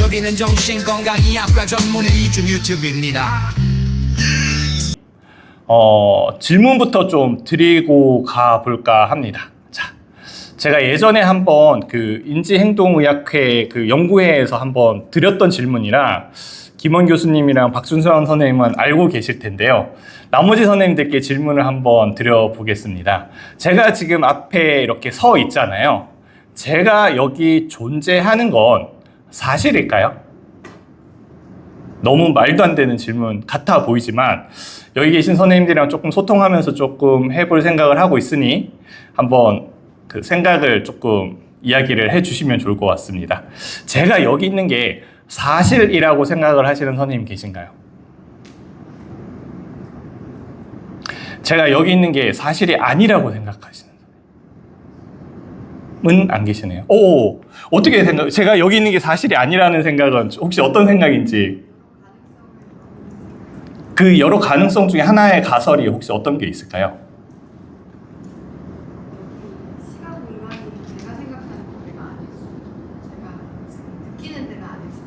여기는 정신건강의 학과 전문 이중 유튜브입니다. 질문부터 좀 드리고 가볼까 합니다. 자, 제가 예전에 한번 그 인지행동의학회 그 연구회에서 한번 드렸던 질문이라 김원 교수님이랑 박준선 선생님은 알고 계실 텐데요. 나머지 선생님들께 질문을 한번 드려보겠습니다. 제가 지금 앞에 이렇게 서 있잖아요. 제가 여기 존재하는 건 사실일까요? 너무 말도 안 되는 질문 같아 보이지만 여기 계신 선생님들이랑 조금 소통하면서 조금 해볼 생각을 하고 있으니 한번 그 생각을 조금 이야기를 해주시면 좋을 것 같습니다. 제가 여기 있는 게 사실이라고 생각을 하시는 선생님 계신가요? 제가 여기 있는 게 사실이 아니라고 생각하시는 선생님은 안 계시네요. 오, 어떻게 생각? 제가 여기 있는 게 사실이 아니라는 생각은 혹시 어떤 생각인지? 그 여러 가능성 중에 하나의 가설이 혹시 어떤 게 있을까요? 시간 공간이 제가 생각하는 거리가 아닐 수 있고 제가 느끼는 데가 아닐 수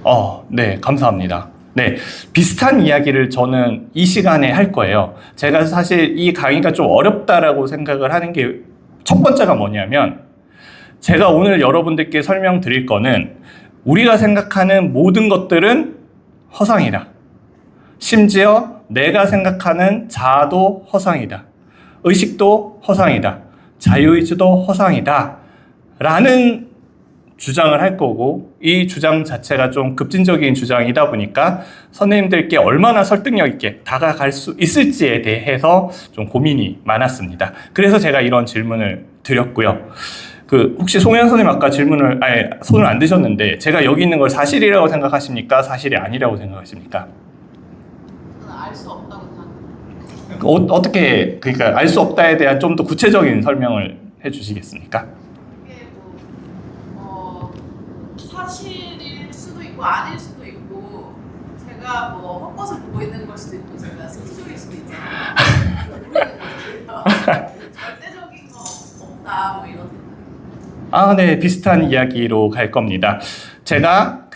있어요. 네, 감사합니다. 네, 비슷한 이야기를 저는 이 시간에 할 거예요. 제가 사실 이 강의가 좀 어렵다라고 생각을 하는 게 첫 번째가 뭐냐면 제가 오늘 여러분들께 설명드릴 거는 우리가 생각하는 모든 것들은 허상이다. 심지어 내가 생각하는 자아도 허상이다. 의식도 허상이다. 자유의지도 허상이다. 라는 주장을 할 거고 이 주장 자체가 좀 급진적인 주장이다 보니까 선생님들께 얼마나 설득력 있게 다가갈 수 있을지에 대해서 좀 고민이 많았습니다. 그래서 제가 이런 질문을 드렸고요. 혹시 송현 선생님 아까 손을 안 드셨는데 제가 여기 있는 걸 사실이라고 생각하십니까? 사실이 아니라고 생각하십니까? 저는 알 수 없다고 생각합니다. 어떻게 그러니까 알 수 없다에 대한 좀 더 구체적인 설명을 해주시겠습니까? 이게 사실일 수도 있고 아닐 수도 있고 제가 헛것을 보고 있는 걸 수도 있고 제가 소수일 수도 있잖아요. 모르는 거죠. 절대적인 거 없다 뭐 이런 생각. 네, 비슷한 이야기로 갈 겁니다. 제가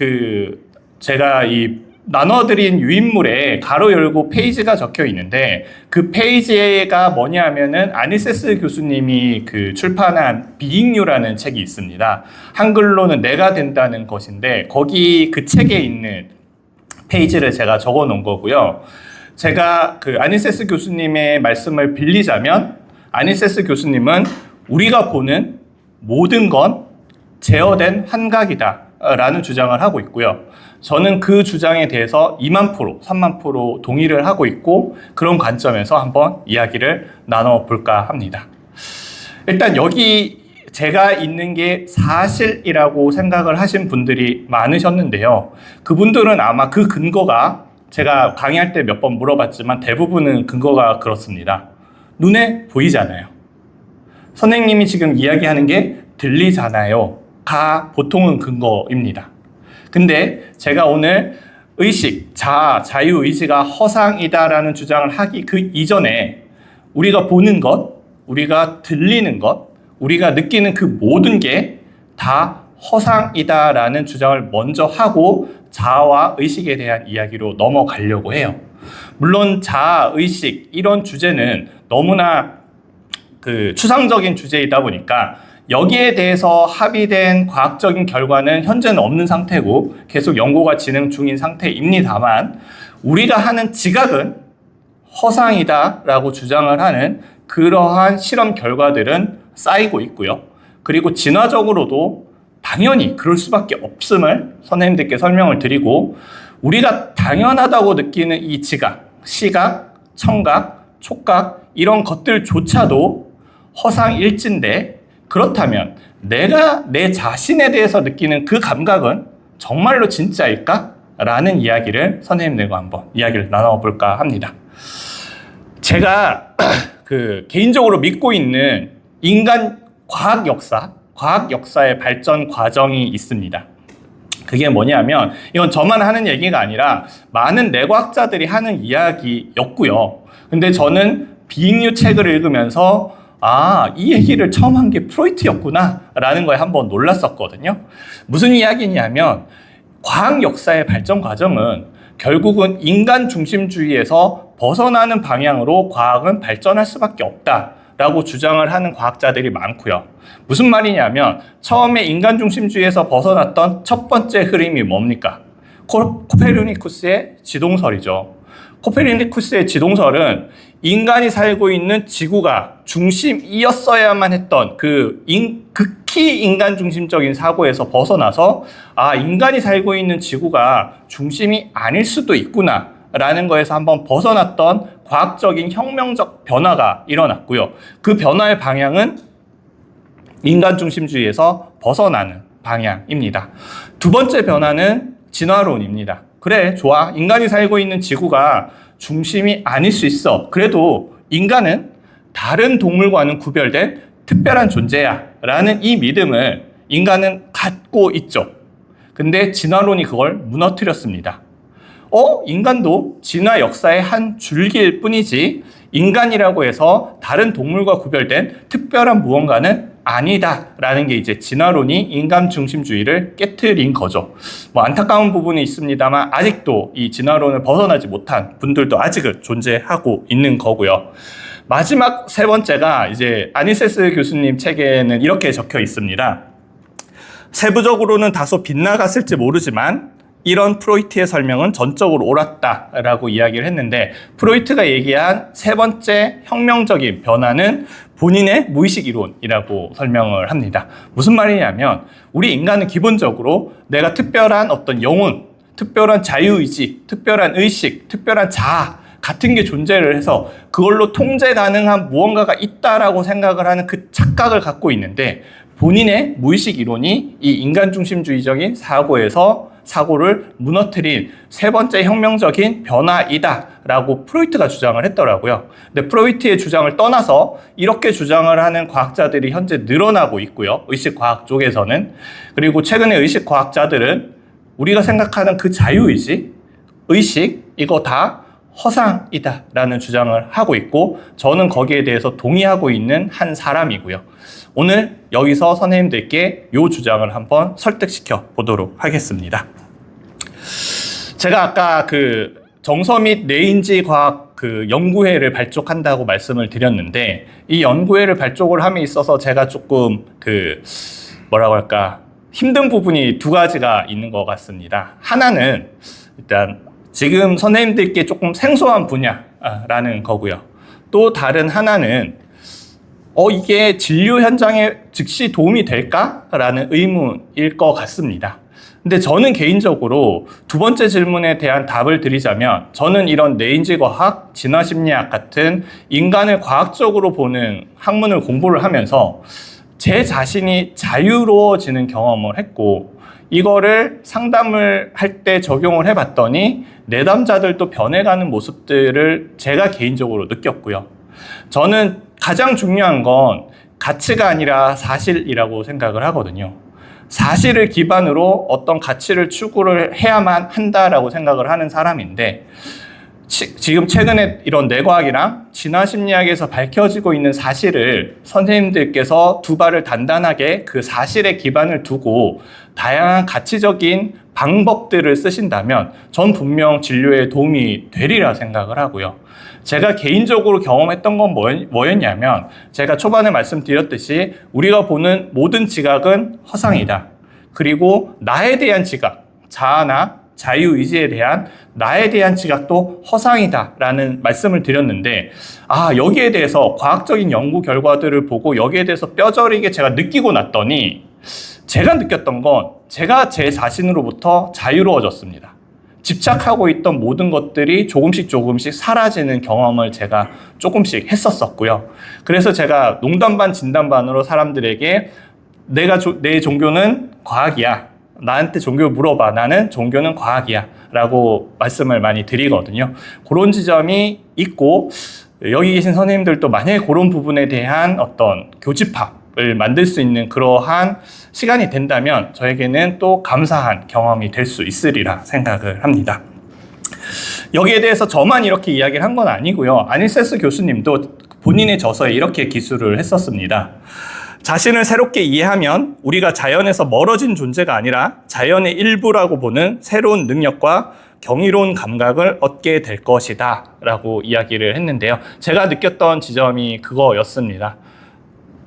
이 나눠드린 유인물에 가로 열고 페이지가 적혀 있는데 그 페이지가 뭐냐면은 아니세스 교수님이 출판한 비잉유라는 책이 있습니다. 한글로는 내가 된다는 것인데 거기 그 책에 있는 페이지를 제가 적어 놓은 거고요. 제가 아니세스 교수님의 말씀을 빌리자면 아니세스 교수님은 우리가 보는 모든 건 제어된 환각이다 라는 주장을 하고 있고요. 저는 그 주장에 대해서 2만%, 3만% 동의를 하고 있고 그런 관점에서 한번 이야기를 나눠볼까 합니다. 일단 여기 제가 있는 게 사실이라고 생각을 하신 분들이 많으셨는데요. 그분들은 아마 그 근거가 제가 강의할 때 몇 번 물어봤지만 대부분은 근거가 그렇습니다. 눈에 보이잖아요. 선생님이 지금 이야기하는 게 들리잖아요. 가 보통은 근거입니다. 근데 제가 오늘 의식, 자아, 자유의지가 허상이다라는 주장을 하기 그 이전에 우리가 보는 것, 우리가 들리는 것, 우리가 느끼는 그 모든 게 다 허상이다라는 주장을 먼저 하고 자아와 의식에 대한 이야기로 넘어가려고 해요. 물론 자아, 의식 이런 주제는 너무나 추상적인 주제이다 보니까 여기에 대해서 합의된 과학적인 결과는 현재는 없는 상태고 계속 연구가 진행 중인 상태입니다만 우리가 하는 지각은 허상이다라고 주장을 하는 그러한 실험 결과들은 쌓이고 있고요. 그리고 진화적으로도 당연히 그럴 수밖에 없음을 선생님들께 설명을 드리고 우리가 당연하다고 느끼는 이 지각, 시각, 청각, 촉각 이런 것들조차도 허상일진데 그렇다면 내가 내 자신에 대해서 느끼는 그 감각은 정말로 진짜일까? 라는 이야기를 선생님들과 한번 이야기를 나눠볼까 합니다. 제가 개인적으로 믿고 있는 인간 과학 역사의 발전 과정이 있습니다. 그게 뭐냐면 이건 저만 하는 얘기가 아니라 많은 뇌과학자들이 하는 이야기였고요. 근데 저는 비잉유 책을 읽으면서 이 얘기를 처음 한 게 프로이트였구나 라는 거에 한번 놀랐었거든요. 무슨 이야기냐면 과학 역사의 발전 과정은 결국은 인간 중심주의에서 벗어나는 방향으로 과학은 발전할 수밖에 없다라고 주장을 하는 과학자들이 많고요. 무슨 말이냐면 처음에 인간 중심주의에서 벗어났던 첫 번째 흐름이 뭡니까? 코페르니쿠스의 지동설이죠. 코페르니쿠스의 지동설은 인간이 살고 있는 지구가 중심이었어야만 했던 극히 인간 중심적인 사고에서 벗어나서 인간이 살고 있는 지구가 중심이 아닐 수도 있구나 라는 거에서 한번 벗어났던 과학적인 혁명적 변화가 일어났고요. 그 변화의 방향은 인간 중심주의에서 벗어나는 방향입니다. 두 번째 변화는 진화론입니다. 그래, 좋아. 인간이 살고 있는 지구가 중심이 아닐 수 있어. 그래도 인간은 다른 동물과는 구별된 특별한 존재야 라는 이 믿음을 인간은 갖고 있죠. 근데 진화론이 그걸 무너뜨렸습니다. 인간도 진화 역사의 한 줄기일 뿐이지 인간이라고 해서 다른 동물과 구별된 특별한 무언가는 아니다라는 게 이제 진화론이 인간 중심주의를 깨트린 거죠. 안타까운 부분이 있습니다만 아직도 이 진화론을 벗어나지 못한 분들도 아직은 존재하고 있는 거고요. 마지막 세 번째가 이제 아니세스 교수님 책에는 이렇게 적혀 있습니다. 세부적으로는 다소 빗나갔을지 모르지만 이런 프로이트의 설명은 전적으로 옳았다라고 이야기를 했는데, 프로이트가 얘기한 세 번째 혁명적인 변화는 본인의 무의식 이론이라고 설명을 합니다. 무슨 말이냐면 우리 인간은 기본적으로 내가 특별한 어떤 영혼, 특별한 자유의지, 특별한 의식, 특별한 자아 같은 게 존재를 해서 그걸로 통제 가능한 무언가가 있다라고 생각을 하는 그 착각을 갖고 있는데, 본인의 무의식 이론이 이 인간 중심주의적인 사고를 무너뜨린 세 번째 혁명적인 변화이다라고 프로이트가 주장을 했더라고요. 근데 프로이트의 주장을 떠나서 이렇게 주장을 하는 과학자들이 현재 늘어나고 있고요. 의식과학 쪽에서는. 그리고 최근에 의식과학자들은 우리가 생각하는 그 자유의지, 의식, 이거 다 허상이다라는 주장을 하고 있고, 저는 거기에 대해서 동의하고 있는 한 사람이고요. 오늘 여기서 선생님들께 이 주장을 한번 설득시켜 보도록 하겠습니다. 제가 아까 정서 및 뇌인지 과학 연구회를 발족한다고 말씀을 드렸는데, 이 연구회를 발족을 함에 있어서 제가 조금 힘든 부분이 두 가지가 있는 것 같습니다. 하나는 일단 지금 선생님들께 조금 생소한 분야라는 거고요. 또 다른 하나는 이게 진료 현장에 즉시 도움이 될까라는 의문일 것 같습니다. 근데 저는 개인적으로 두 번째 질문에 대한 답을 드리자면, 저는 이런 뇌인지과학, 진화심리학 같은 인간을 과학적으로 보는 학문을 공부를 하면서 제 자신이 자유로워지는 경험을 했고, 이거를 상담을 할 때 적용을 해봤더니 내담자들도 변해가는 모습들을 제가 개인적으로 느꼈고요. 저는 가장 중요한 건 가치가 아니라 사실이라고 생각을 하거든요. 사실을 기반으로 어떤 가치를 추구를 해야만 한다라고 생각을 하는 사람인데, 지금 최근에 이런 뇌과학이랑 진화심리학에서 밝혀지고 있는 사실을 선생님들께서 두 발을 단단하게 그 사실에 기반을 두고 다양한 가치적인 방법들을 쓰신다면 전 분명 진료에 도움이 되리라 생각을 하고요. 제가 개인적으로 경험했던 건 뭐였냐면, 제가 초반에 말씀드렸듯이 우리가 보는 모든 지각은 허상이다. 그리고 나에 대한 지각, 자아나 자유의지에 대한 나에 대한 지각도 허상이다 라는 말씀을 드렸는데, 여기에 대해서 과학적인 연구 결과들을 보고 여기에 대해서 뼈저리게 제가 느끼고 났더니, 제가 느꼈던 건 제가 제 자신으로부터 자유로워졌습니다. 집착하고 있던 모든 것들이 조금씩 사라지는 경험을 제가 조금씩 했었고요. 그래서 제가 농담 반 진담 반으로 사람들에게 내 종교는 과학이야, 나한테 종교 물어봐, 나는 종교는 과학이야 라고 말씀을 많이 드리거든요. 그런 지점이 있고, 여기 계신 선생님들도 만약에 그런 부분에 대한 어떤 교집합을 만들 수 있는 그러한 시간이 된다면 저에게는 또 감사한 경험이 될 수 있으리라 생각을 합니다. 여기에 대해서 저만 이렇게 이야기를 한 건 아니고요. 아니세스 교수님도 본인의 저서에 이렇게 기술을 했었습니다. 자신을 새롭게 이해하면 우리가 자연에서 멀어진 존재가 아니라 자연의 일부라고 보는 새로운 능력과 경이로운 감각을 얻게 될 것이다 라고 이야기를 했는데요. 제가 느꼈던 지점이 그거였습니다.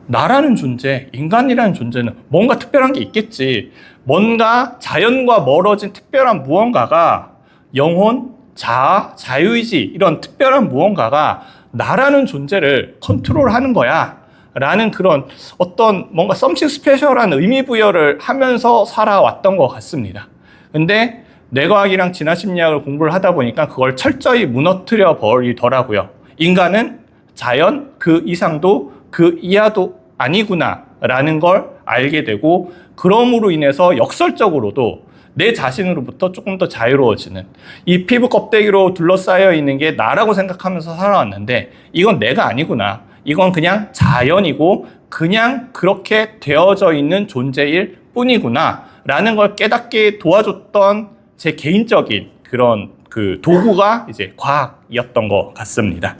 나라는 존재, 인간이라는 존재는 뭔가 특별한 게 있겠지. 뭔가 자연과 멀어진 특별한 무언가가 영혼, 자아, 자유의지 이런 특별한 무언가가 나라는 존재를 컨트롤하는 거야 라는 그런 어떤 뭔가 something special한 의미 부여를 하면서 살아왔던 것 같습니다. 근데 뇌과학이랑 진화심리학을 공부를 하다 보니까 그걸 철저히 무너뜨려 버리더라고요. 인간은 자연 그 이상도 그 이하도 아니구나 라는 걸 알게 되고, 그럼으로 인해서 역설적으로도 내 자신으로부터 조금 더 자유로워지는, 이 피부 껍데기로 둘러싸여 있는 게 나라고 생각하면서 살아왔는데 이건 내가 아니구나, 이건 그냥 자연이고 그냥 그렇게 되어져 있는 존재일 뿐이구나 라는 걸 깨닫게 도와줬던 제 개인적인 그런 그 도구가 이제 과학이었던 것 같습니다.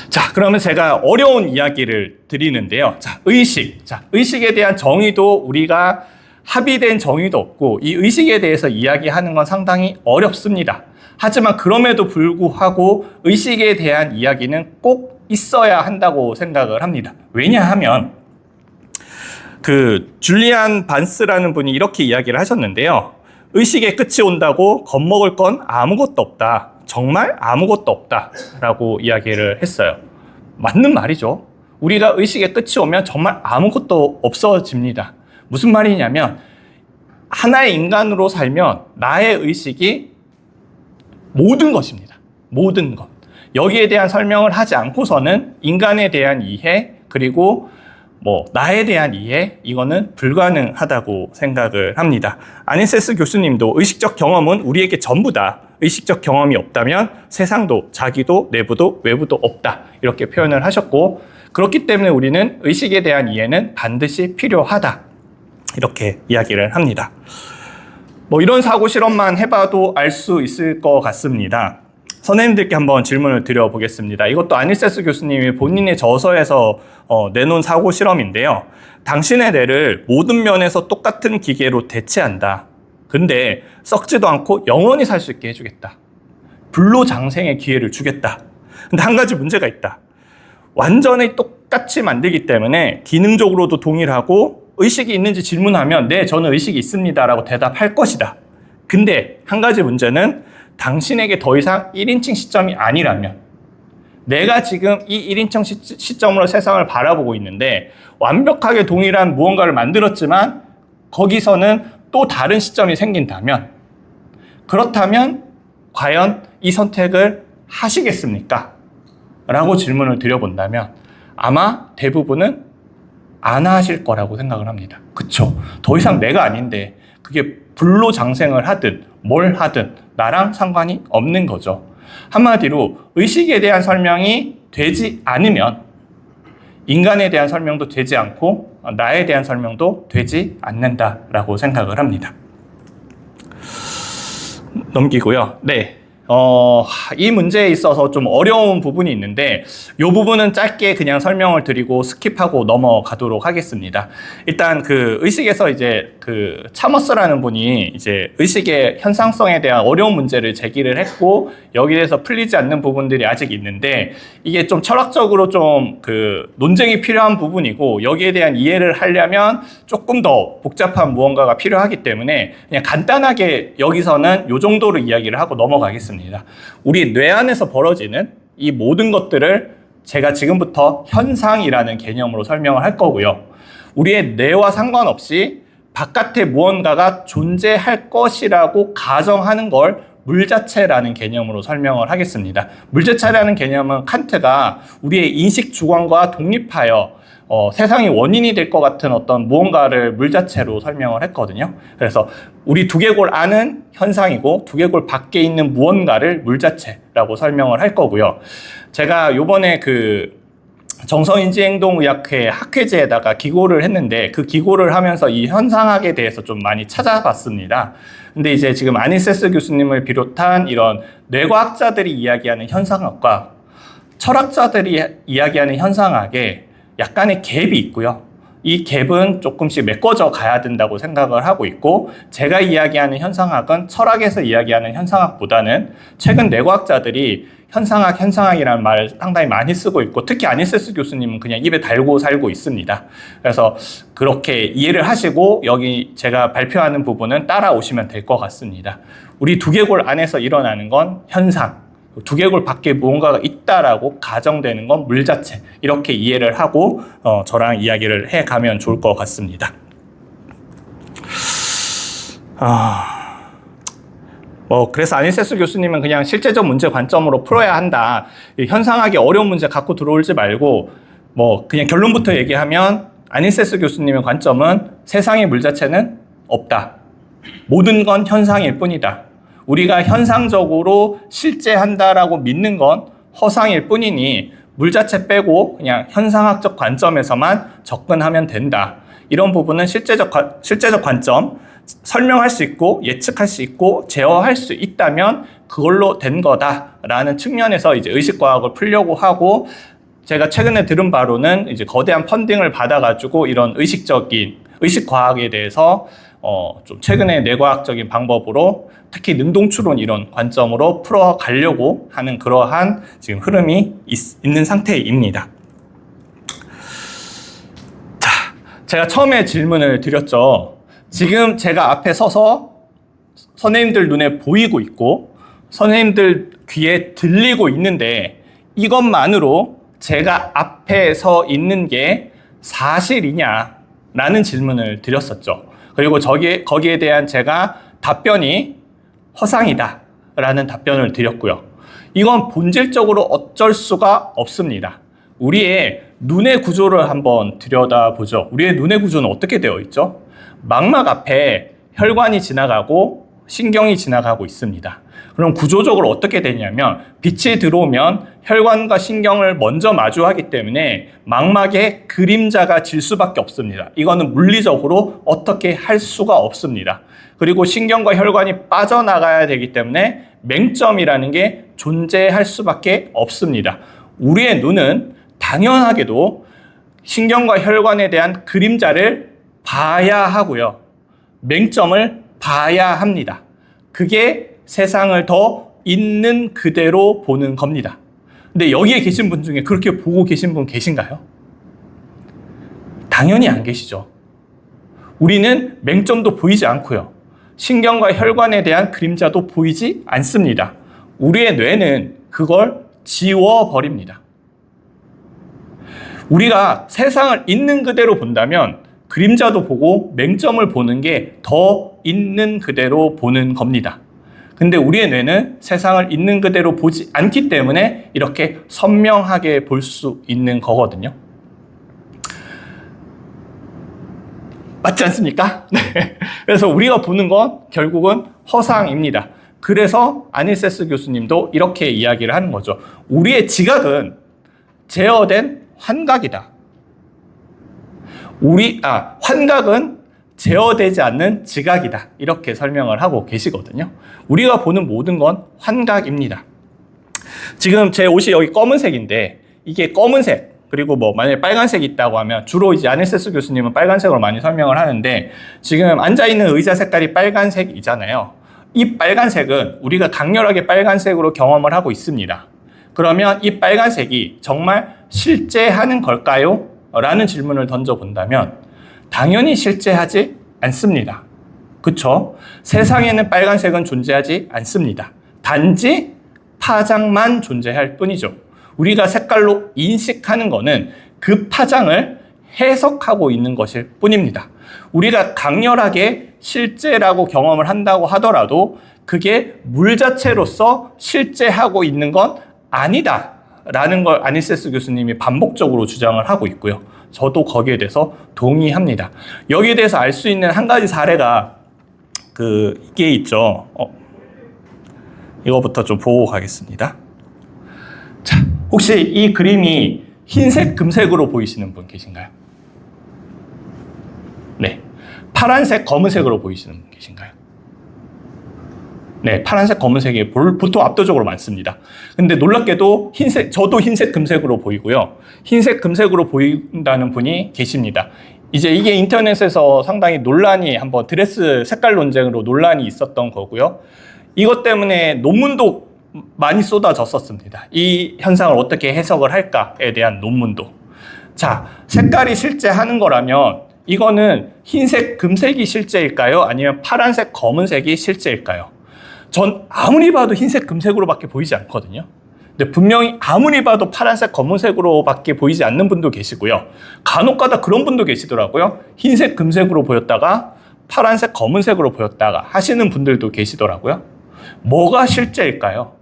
자, 그러면 제가 어려운 이야기를 드리는데요. 자, 의식. 자, 의식에 대한 정의도 우리가 합의된 정의도 없고, 이 의식에 대해서 이야기하는 건 상당히 어렵습니다. 하지만 그럼에도 불구하고 의식에 대한 이야기는 꼭 있어야 한다고 생각을 합니다. 왜냐하면 그 줄리안 반스라는 분이 이렇게 이야기를 하셨는데요. 의식의 끝이 온다고 겁먹을 건 아무것도 없다. 정말 아무것도 없다 라고 이야기를 했어요. 맞는 말이죠. 우리가 의식의 끝이 오면 정말 아무것도 없어집니다. 무슨 말이냐면 하나의 인간으로 살면 나의 의식이 모든 것입니다. 모든 것. 여기에 대한 설명을 하지 않고서는 인간에 대한 이해, 그리고 나에 대한 이해, 이거는 불가능하다고 생각을 합니다. 아니세스 교수님도 의식적 경험은 우리에게 전부다. 의식적 경험이 없다면 세상도 자기도 내부도 외부도 없다. 이렇게 표현을 하셨고, 그렇기 때문에 우리는 의식에 대한 이해는 반드시 필요하다. 이렇게 이야기를 합니다. 이런 사고 실험만 해봐도 알 수 있을 것 같습니다. 선생님들께 한번 질문을 드려보겠습니다. 이것도 아니세스 교수님이 본인의 저서에서 내놓은 사고 실험인데요. 당신의 뇌를 모든 면에서 똑같은 기계로 대체한다. 근데 썩지도 않고 영원히 살 수 있게 해주겠다. 불로장생의 기회를 주겠다. 근데 한 가지 문제가 있다. 완전히 똑같이 만들기 때문에 기능적으로도 동일하고 의식이 있는지 질문하면 네, 저는 의식이 있습니다 라고 대답할 것이다. 근데 한 가지 문제는 당신에게 더 이상 1인칭 시점이 아니라면, 내가 지금 이 1인칭 시점으로 세상을 바라보고 있는데 완벽하게 동일한 무언가를 만들었지만 거기서는 또 다른 시점이 생긴다면, 그렇다면 과연 이 선택을 하시겠습니까? 라고 질문을 드려본다면 아마 대부분은 안 하실 거라고 생각을 합니다. 그쵸? 더 이상 내가 아닌데 그게 불로장생을 하든 뭘 하든 나랑 상관이 없는 거죠. 한마디로 의식에 대한 설명이 되지 않으면 인간에 대한 설명도 되지 않고 나에 대한 설명도 되지 않는다라고 생각을 합니다. 넘기고요. 네. 이 문제에 있어서 좀 어려운 부분이 있는데 이 부분은 짧게 그냥 설명을 드리고 스킵하고 넘어가도록 하겠습니다. 일단 그 의식에서 이제 그 차머스라는 분이 이제 의식의 현상성에 대한 어려운 문제를 제기를 했고, 여기에 대해서 풀리지 않는 부분들이 아직 있는데 이게 좀 철학적으로 좀 그 논쟁이 필요한 부분이고, 여기에 대한 이해를 하려면 조금 더 복잡한 무언가가 필요하기 때문에 그냥 간단하게 여기서는 이 정도로 이야기를 하고 넘어가겠습니다. 우리 뇌 안에서 벌어지는 이 모든 것들을 제가 지금부터 현상이라는 개념으로 설명을 할 거고요. 우리의 뇌와 상관없이 바깥에 무언가가 존재할 것이라고 가정하는 걸 물자체라는 개념으로 설명을 하겠습니다. 물자체라는 개념은 칸트가 우리의 인식 주관과 독립하여 세상이 원인이 될 것 같은 어떤 무언가를 물자체로 설명을 했거든요. 그래서 우리 두개골 안은 현상이고 두개골 밖에 있는 무언가를 물자체라고 설명을 할 거고요. 제가 요번에 그 정서인지행동의학회 학회제에다가 기고를 했는데 그 기고를 하면서 이 현상학에 대해서 좀 많이 찾아봤습니다. 근데 이제 지금 아니세스 교수님을 비롯한 이런 뇌과학자들이 이야기하는 현상학과 철학자들이 이야기하는 현상학에 약간의 갭이 있고요. 이 갭은 조금씩 메꿔져 가야 된다고 생각을 하고 있고, 제가 이야기하는 현상학은 철학에서 이야기하는 현상학보다는 최근 뇌과학자들이 현상학이라는 말을 상당히 많이 쓰고 있고, 특히 아니세스 교수님은 그냥 입에 달고 살고 있습니다. 그래서 그렇게 이해를 하시고 여기 제가 발표하는 부분은 따라오시면 될 것 같습니다. 우리 두개골 안에서 일어나는 건 현상, 두개골 밖에 무언가가 있다라고 가정되는 건 물 자체, 이렇게 이해를 하고 저랑 이야기를 해가면 좋을 것 같습니다. 그래서 아니세스 교수님은 그냥 실제적 문제 관점으로 풀어야 한다. 현상학이 어려운 문제 갖고 들어올지 말고, 그냥 결론부터 얘기하면 아니세스 교수님의 관점은 세상의 물 자체는 없다. 모든 건 현상일 뿐이다. 우리가 현상적으로 실제한다라고 믿는 건 허상일 뿐이니 물 자체 빼고 그냥 현상학적 관점에서만 접근하면 된다. 이런 부분은 실제적 관점, 설명할 수 있고 예측할 수 있고 제어할 수 있다면 그걸로 된 거다라는 측면에서 이제 의식과학을 풀려고 하고, 제가 최근에 들은 바로는 이제 거대한 펀딩을 받아가지고 이런 의식과학에 대해서 좀 최근에 뇌과학적인 방법으로 특히 능동추론 이런 관점으로 풀어가려고 하는 그러한 지금 흐름이 있는 상태입니다. 자, 제가 처음에 질문을 드렸죠. 지금 제가 앞에 서서 선생님들 눈에 보이고 있고 선생님들 귀에 들리고 있는데 이것만으로 제가 앞에 서 있는 게 사실이냐라는 질문을 드렸었죠. 그리고 거기에 대한 제가 답변이 허상이다 라는 답변을 드렸고요. 이건 본질적으로 어쩔 수가 없습니다. 우리의 눈의 구조를 한번 들여다보죠. 우리의 눈의 구조는 어떻게 되어 있죠? 망막 앞에 혈관이 지나가고 신경이 지나가고 있습니다. 그럼 구조적으로 어떻게 되냐면 빛이 들어오면 혈관과 신경을 먼저 마주하기 때문에 망막에 그림자가 질 수밖에 없습니다. 이거는 물리적으로 어떻게 할 수가 없습니다. 그리고 신경과 혈관이 빠져나가야 되기 때문에 맹점이라는 게 존재할 수밖에 없습니다. 우리의 눈은 당연하게도 신경과 혈관에 대한 그림자를 봐야 하고요. 맹점을 봐야 합니다. 그게 세상을 더 있는 그대로 보는 겁니다. 근데 여기에 계신 분 중에 그렇게 보고 계신 분 계신가요? 당연히 안 계시죠. 우리는 맹점도 보이지 않고요. 신경과 혈관에 대한 그림자도 보이지 않습니다. 우리의 뇌는 그걸 지워버립니다. 우리가 세상을 있는 그대로 본다면 그림자도 보고 맹점을 보는 게 더 있는 그대로 보는 겁니다. 근데 우리의 뇌는 세상을 있는 그대로 보지 않기 때문에 이렇게 선명하게 볼 수 있는 거거든요. 맞지 않습니까? 네. 그래서 우리가 보는 건 결국은 허상입니다. 그래서 아니세스 교수님도 이렇게 이야기를 하는 거죠. 우리의 지각은 제어된 환각이다. 환각은 제어되지 않는 지각이다. 이렇게 설명을 하고 계시거든요. 우리가 보는 모든 건 환각입니다. 지금 제 옷이 여기 검은색인데 이게 검은색 그리고 만약에 빨간색이 있다고 하면 주로 이제 아니세스 교수님은 빨간색으로 많이 설명을 하는데 지금 앉아있는 의자 색깔이 빨간색이잖아요. 이 빨간색은 우리가 강렬하게 빨간색으로 경험을 하고 있습니다. 그러면 이 빨간색이 정말 실제하는 걸까요? 라는 질문을 던져본다면 당연히 실제하지 않습니다. 그쵸? 세상에는 빨간색은 존재하지 않습니다. 단지 파장만 존재할 뿐이죠. 우리가 색깔로 인식하는 거는 그 파장을 해석하고 있는 것일 뿐입니다. 우리가 강렬하게 실제라고 경험을 한다고 하더라도 그게 물 자체로서 실제하고 있는 건 아니다 라는 걸 아니세스 교수님이 반복적으로 주장을 하고 있고요. 저도 거기에 대해서 동의합니다. 여기에 대해서 알 수 있는 한 가지 사례가 이게 있죠. 이거부터 좀 보고 가겠습니다. 자, 혹시 이 그림이 흰색, 금색으로 보이시는 분 계신가요? 네. 파란색, 검은색으로 보이시는 분 계신가요? 네, 파란색, 검은색이 보통 압도적으로 많습니다. 근데 놀랍게도 흰색, 저도 흰색, 금색으로 보이고요. 흰색, 금색으로 보인다는 분이 계십니다. 이제 이게 인터넷에서 상당히 논란이 한번 드레스 색깔 논쟁으로 논란이 있었던 거고요. 이것 때문에 논문도 많이 쏟아졌었습니다. 이 현상을 어떻게 해석을 할까에 대한 논문도. 자, 색깔이 실제 하는 거라면 이거는 흰색, 금색이 실제일까요? 아니면 파란색, 검은색이 실제일까요? 전 아무리 봐도 흰색, 금색으로밖에 보이지 않거든요. 근데 분명히 아무리 봐도 파란색, 검은색으로밖에 보이지 않는 분도 계시고요. 간혹가다 그런 분도 계시더라고요. 흰색, 금색으로 보였다가 파란색, 검은색으로 보였다가 하시는 분들도 계시더라고요. 뭐가 실제일까요?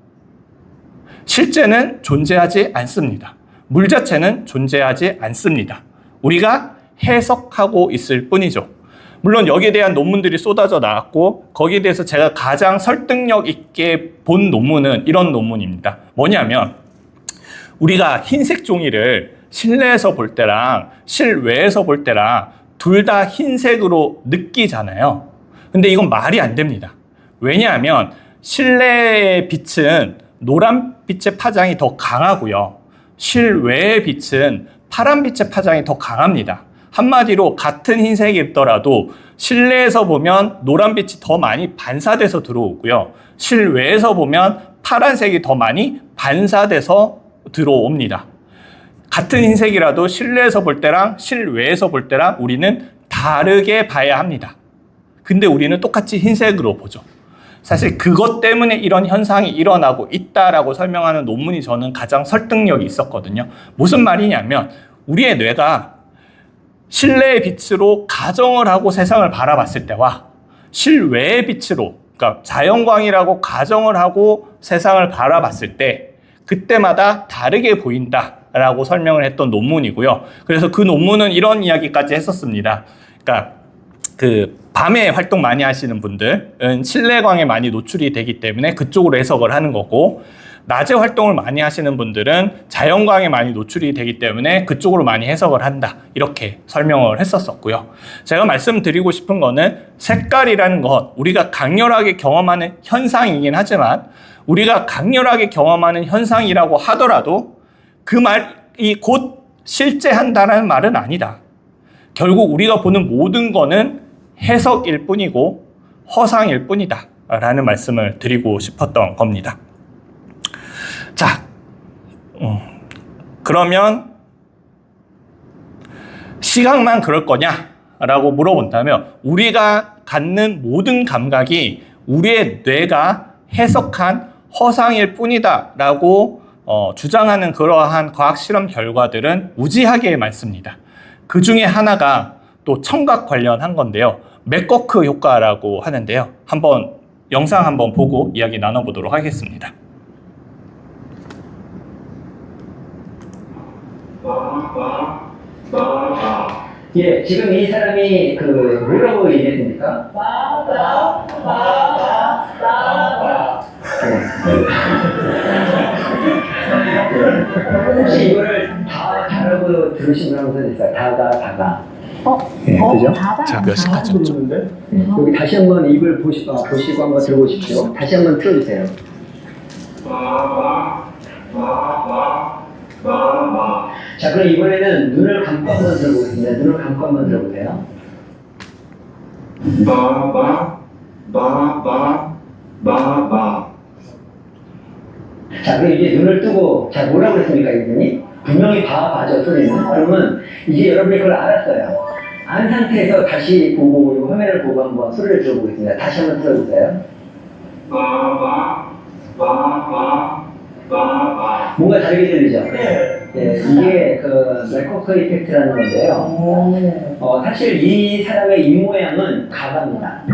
실제는 존재하지 않습니다. 물 자체는 존재하지 않습니다. 우리가 해석하고 있을 뿐이죠. 물론 여기에 대한 논문들이 쏟아져 나왔고 거기에 대해서 제가 가장 설득력 있게 본 논문은 이런 논문입니다. 뭐냐면 우리가 흰색 종이를 실내에서 볼 때랑 실외에서 볼 때랑 둘 다 흰색으로 느끼잖아요. 근데 이건 말이 안 됩니다. 왜냐하면 실내의 빛은 노란빛의 파장이 더 강하고요. 실외의 빛은 파란빛의 파장이 더 강합니다. 한마디로 같은 흰색이더라도 실내에서 보면 노란빛이 더 많이 반사돼서 들어오고요. 실외에서 보면 파란색이 더 많이 반사돼서 들어옵니다. 같은 흰색이라도 실내에서 볼 때랑 실외에서 볼 때랑 우리는 다르게 봐야 합니다. 근데 우리는 똑같이 흰색으로 보죠. 사실 그것 때문에 이런 현상이 일어나고 있다라고 설명하는 논문이 저는 가장 설득력이 있었거든요. 무슨 말이냐면 우리의 뇌가 실내의 빛으로 가정을 하고 세상을 바라봤을 때와 실외의 빛으로, 그러니까 자연광이라고 가정을 하고 세상을 바라봤을 때 그때마다 다르게 보인다라고 설명을 했던 논문이고요. 그래서 그 논문은 이런 이야기까지 했었습니다. 그러니까 그 밤에 활동 많이 하시는 분들은 실내광에 많이 노출이 되기 때문에 그쪽으로 해석을 하는 거고, 낮에 활동을 많이 하시는 분들은 자연광에 많이 노출이 되기 때문에 그쪽으로 많이 해석을 한다, 이렇게 설명을 했었고요. 제가 말씀드리고 싶은 거는 색깔이라는 것, 우리가 강렬하게 경험하는 현상이긴 하지만 우리가 강렬하게 경험하는 현상이라고 하더라도 그 말이 곧 실제한다는 말은 아니다. 결국 우리가 보는 모든 거는 해석일 뿐이고 허상일 뿐이다 라는 말씀을 드리고 싶었던 겁니다. 자, 그러면 시각만 그럴 거냐라고 물어본다면 우리가 갖는 모든 감각이 우리의 뇌가 해석한 허상일 뿐이다 라고 주장하는 그러한 과학 실험 결과들은 무지하게 많습니다. 그 중에 하나가 또 청각 관련한 건데요. 맥거크 효과라고 하는데요. 한번 영상 한번 보고 이야기 나눠보도록 하겠습니다. 예, 지금 이 사람이 뭐라고 얘기했습니까? 혹시 이거를 다 잘하고 들으신 분 한번 있어요? 다가. 네, 그죠? 자, 몇 시까지 죠 여기 다시 한번 입을 보시고 한번 들어보십시오. 다시 한번 틀어주세요. 자, 그럼 이번에는 눈을 감고 한번 들어보겠습니다. 눈을 감고 한번 들어보세요. 자, 그럼 이제 눈을 뜨고, 자, 뭐라고 했습니까, 이분이? 분명히 봐죠, 소리는. 그러면 이제 여러분이 그걸 알았어요. 안 상태에서 다시 보고, 화면을 보고 한번 소리를 들어보겠습니다. 다시 한번 들어주세요. 뭔가 다르게 들리죠? 네, 이게 맥거크 이펙트라는 건데요. 사실 이 사람의 입모양은 가가입니다.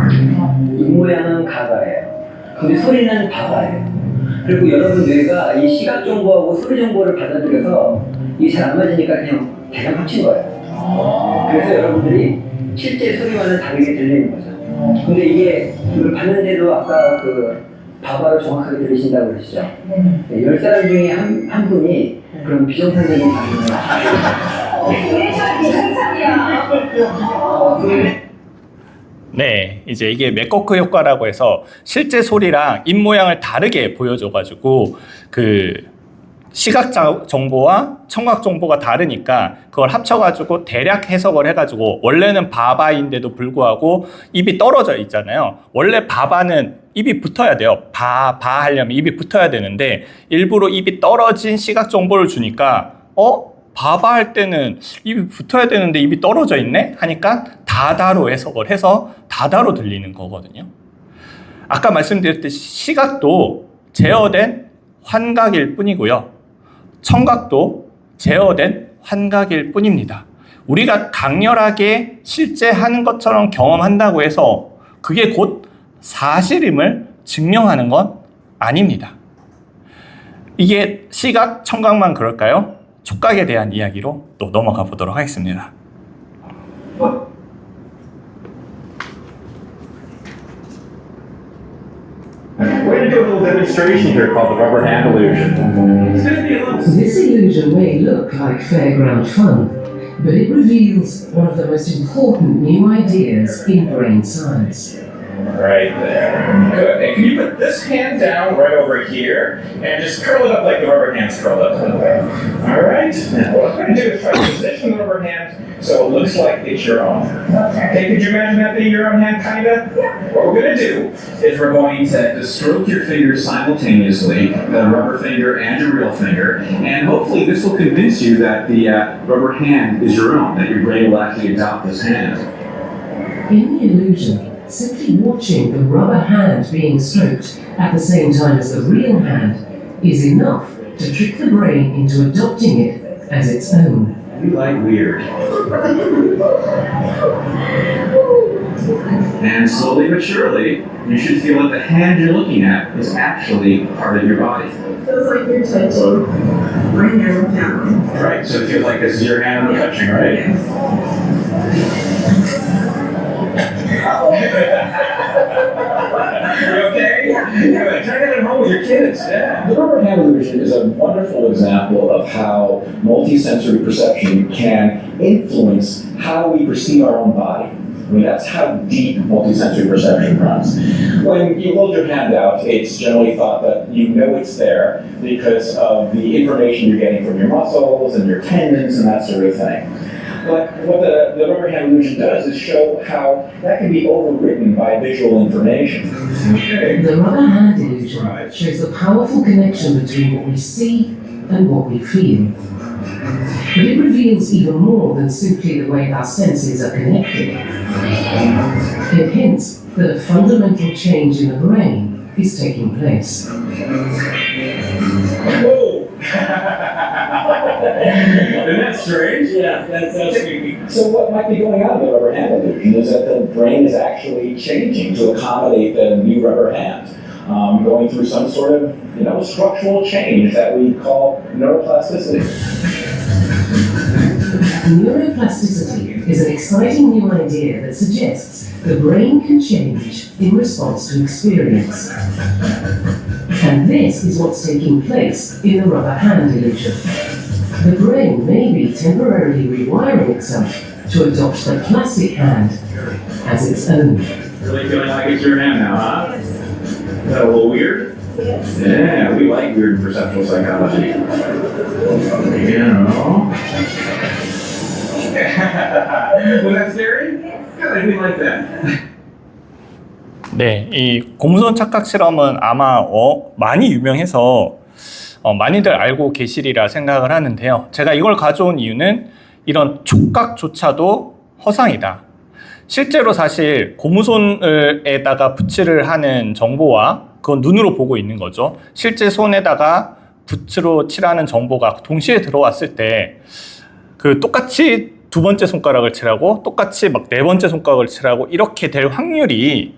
입모양은 가가예요. 근데 소리는 바가예요. 그리고 여러분 뇌가 이 시각 정보하고 소리 정보를 받아들여서 이게 잘 안 맞으니까 그냥 대강 합친 거예요. 그래서 여러분들이 실제 소리와는 다르게 들리는 거죠. 근데 이게 이걸 봤는데도 아까 바바로 정확하게 들으신다고 그러시죠? 네, 10사람 중에 한 분이 그런 비정상적인 반응을 하시죠. 为什么你很像呀？ 네, 이제 이게 맥거크 효과라고 해서 실제 소리랑 입 모양을 다르게 보여줘가지고 그 시각 정보와 청각 정보가 다르니까 그걸 합쳐가지고 대략 해석을 해가지고 원래는 바바인데도 불구하고 입이 떨어져 있잖아요. 원래 바바는 입이 붙어야 돼요. 바 하려면 입이 붙어야 되는데 일부러 입이 떨어진 시각 정보를 주니까 바바 할 때는 입이 붙어야 되는데 입이 떨어져 있네? 하니까 다다로 해석을 해서 다다로 들리는 거거든요. 아까 말씀드렸듯이 시각도 제어된 환각일 뿐이고요. 청각도 제어된 환각일 뿐입니다. 우리가 강렬하게 실제 하는 것처럼 경험한다고 해서 그게 곧 사실임을 증명하는 건 아닙니다. 이게 시각, 청각만 그럴까요? 촉각에 대한 이야기로 또 넘어가 보도록 하겠습니다. We're going to do a little demonstration here called the rubber hand illusion. It's going to be a little... This illusion may look like fairground fun, but it reveals one of the most important new ideas in brain science. Right there. Good. And can you put this hand down right over here and just curl it up like the rubber hand's curled up? All right. Now what I'm going to do is try to position the rubber hand so it looks like it's your own. Okay, could you imagine that being your own hand, kind of? Yeah. What we're going to do is we're going to stroke your fingers simultaneously, the rubber finger and your real finger, and hopefully this will convince you that the rubber hand is your own, that your brain will actually adopt this hand. In the illusion, simply watching the rubber hand being stroked at the same time as the real hand is enough to trick the brain into adopting it as its own. We like weird. And slowly but surely, you should feel that the hand you're looking at is actually part of your body. Feels like you're touching my hand with that one. Right, so it feels like this is your hand I'm touching, right? You okay? Yeah. Try that at home with your kids. Yeah. The rubber hand illusion is a wonderful example of how multisensory perception can influence how we perceive our own body. I mean, that's how deep multisensory perception runs. When you hold your hand out, it's generally thought that you know it's there because of the information you're getting from your muscles and your tendons and that sort of thing. But what the rubber hand illusion does is show how that can be overwritten by visual information. Okay. The rubber hand illusion shows the powerful connection between what we see and what we feel. But it reveals even more than simply the way our senses are connected. It hints that a fundamental change in the brain is taking place. Whoa! Isn't that strange? Yeah, that's creepy. So what might be going on in the rubber hand illusion is that the brain is actually changing to accommodate the new rubber hand. Going through some sort of, structural change that we call neuroplasticity. Neuroplasticity is an exciting new idea that suggests the brain can change in response to experience. And this is what's taking place in the rubber hand illusion. The brain may be temporarily rewiring itself to adopt the classic hand as its own. Really feeling like it's your hand now, huh? Is that a little weird? Yeah, we like weird perceptual psychology. Was that scary? Good, we like that. 네, 이 고무손 착각 실험은 아마 많이 유명해서 많이들 알고 계시리라 생각을 하는데요. 제가 이걸 가져온 이유는 이런 촉각조차도 허상이다. 실제로 사실 고무손에다가 붓질을 하는 정보와 그건 눈으로 보고 있는 거죠. 실제 손에다가 붓으로 칠하는 정보가 동시에 들어왔을 때 그 똑같이 두 번째 손가락을 칠하고 똑같이 막 네 번째 손가락을 칠하고 이렇게 될 확률이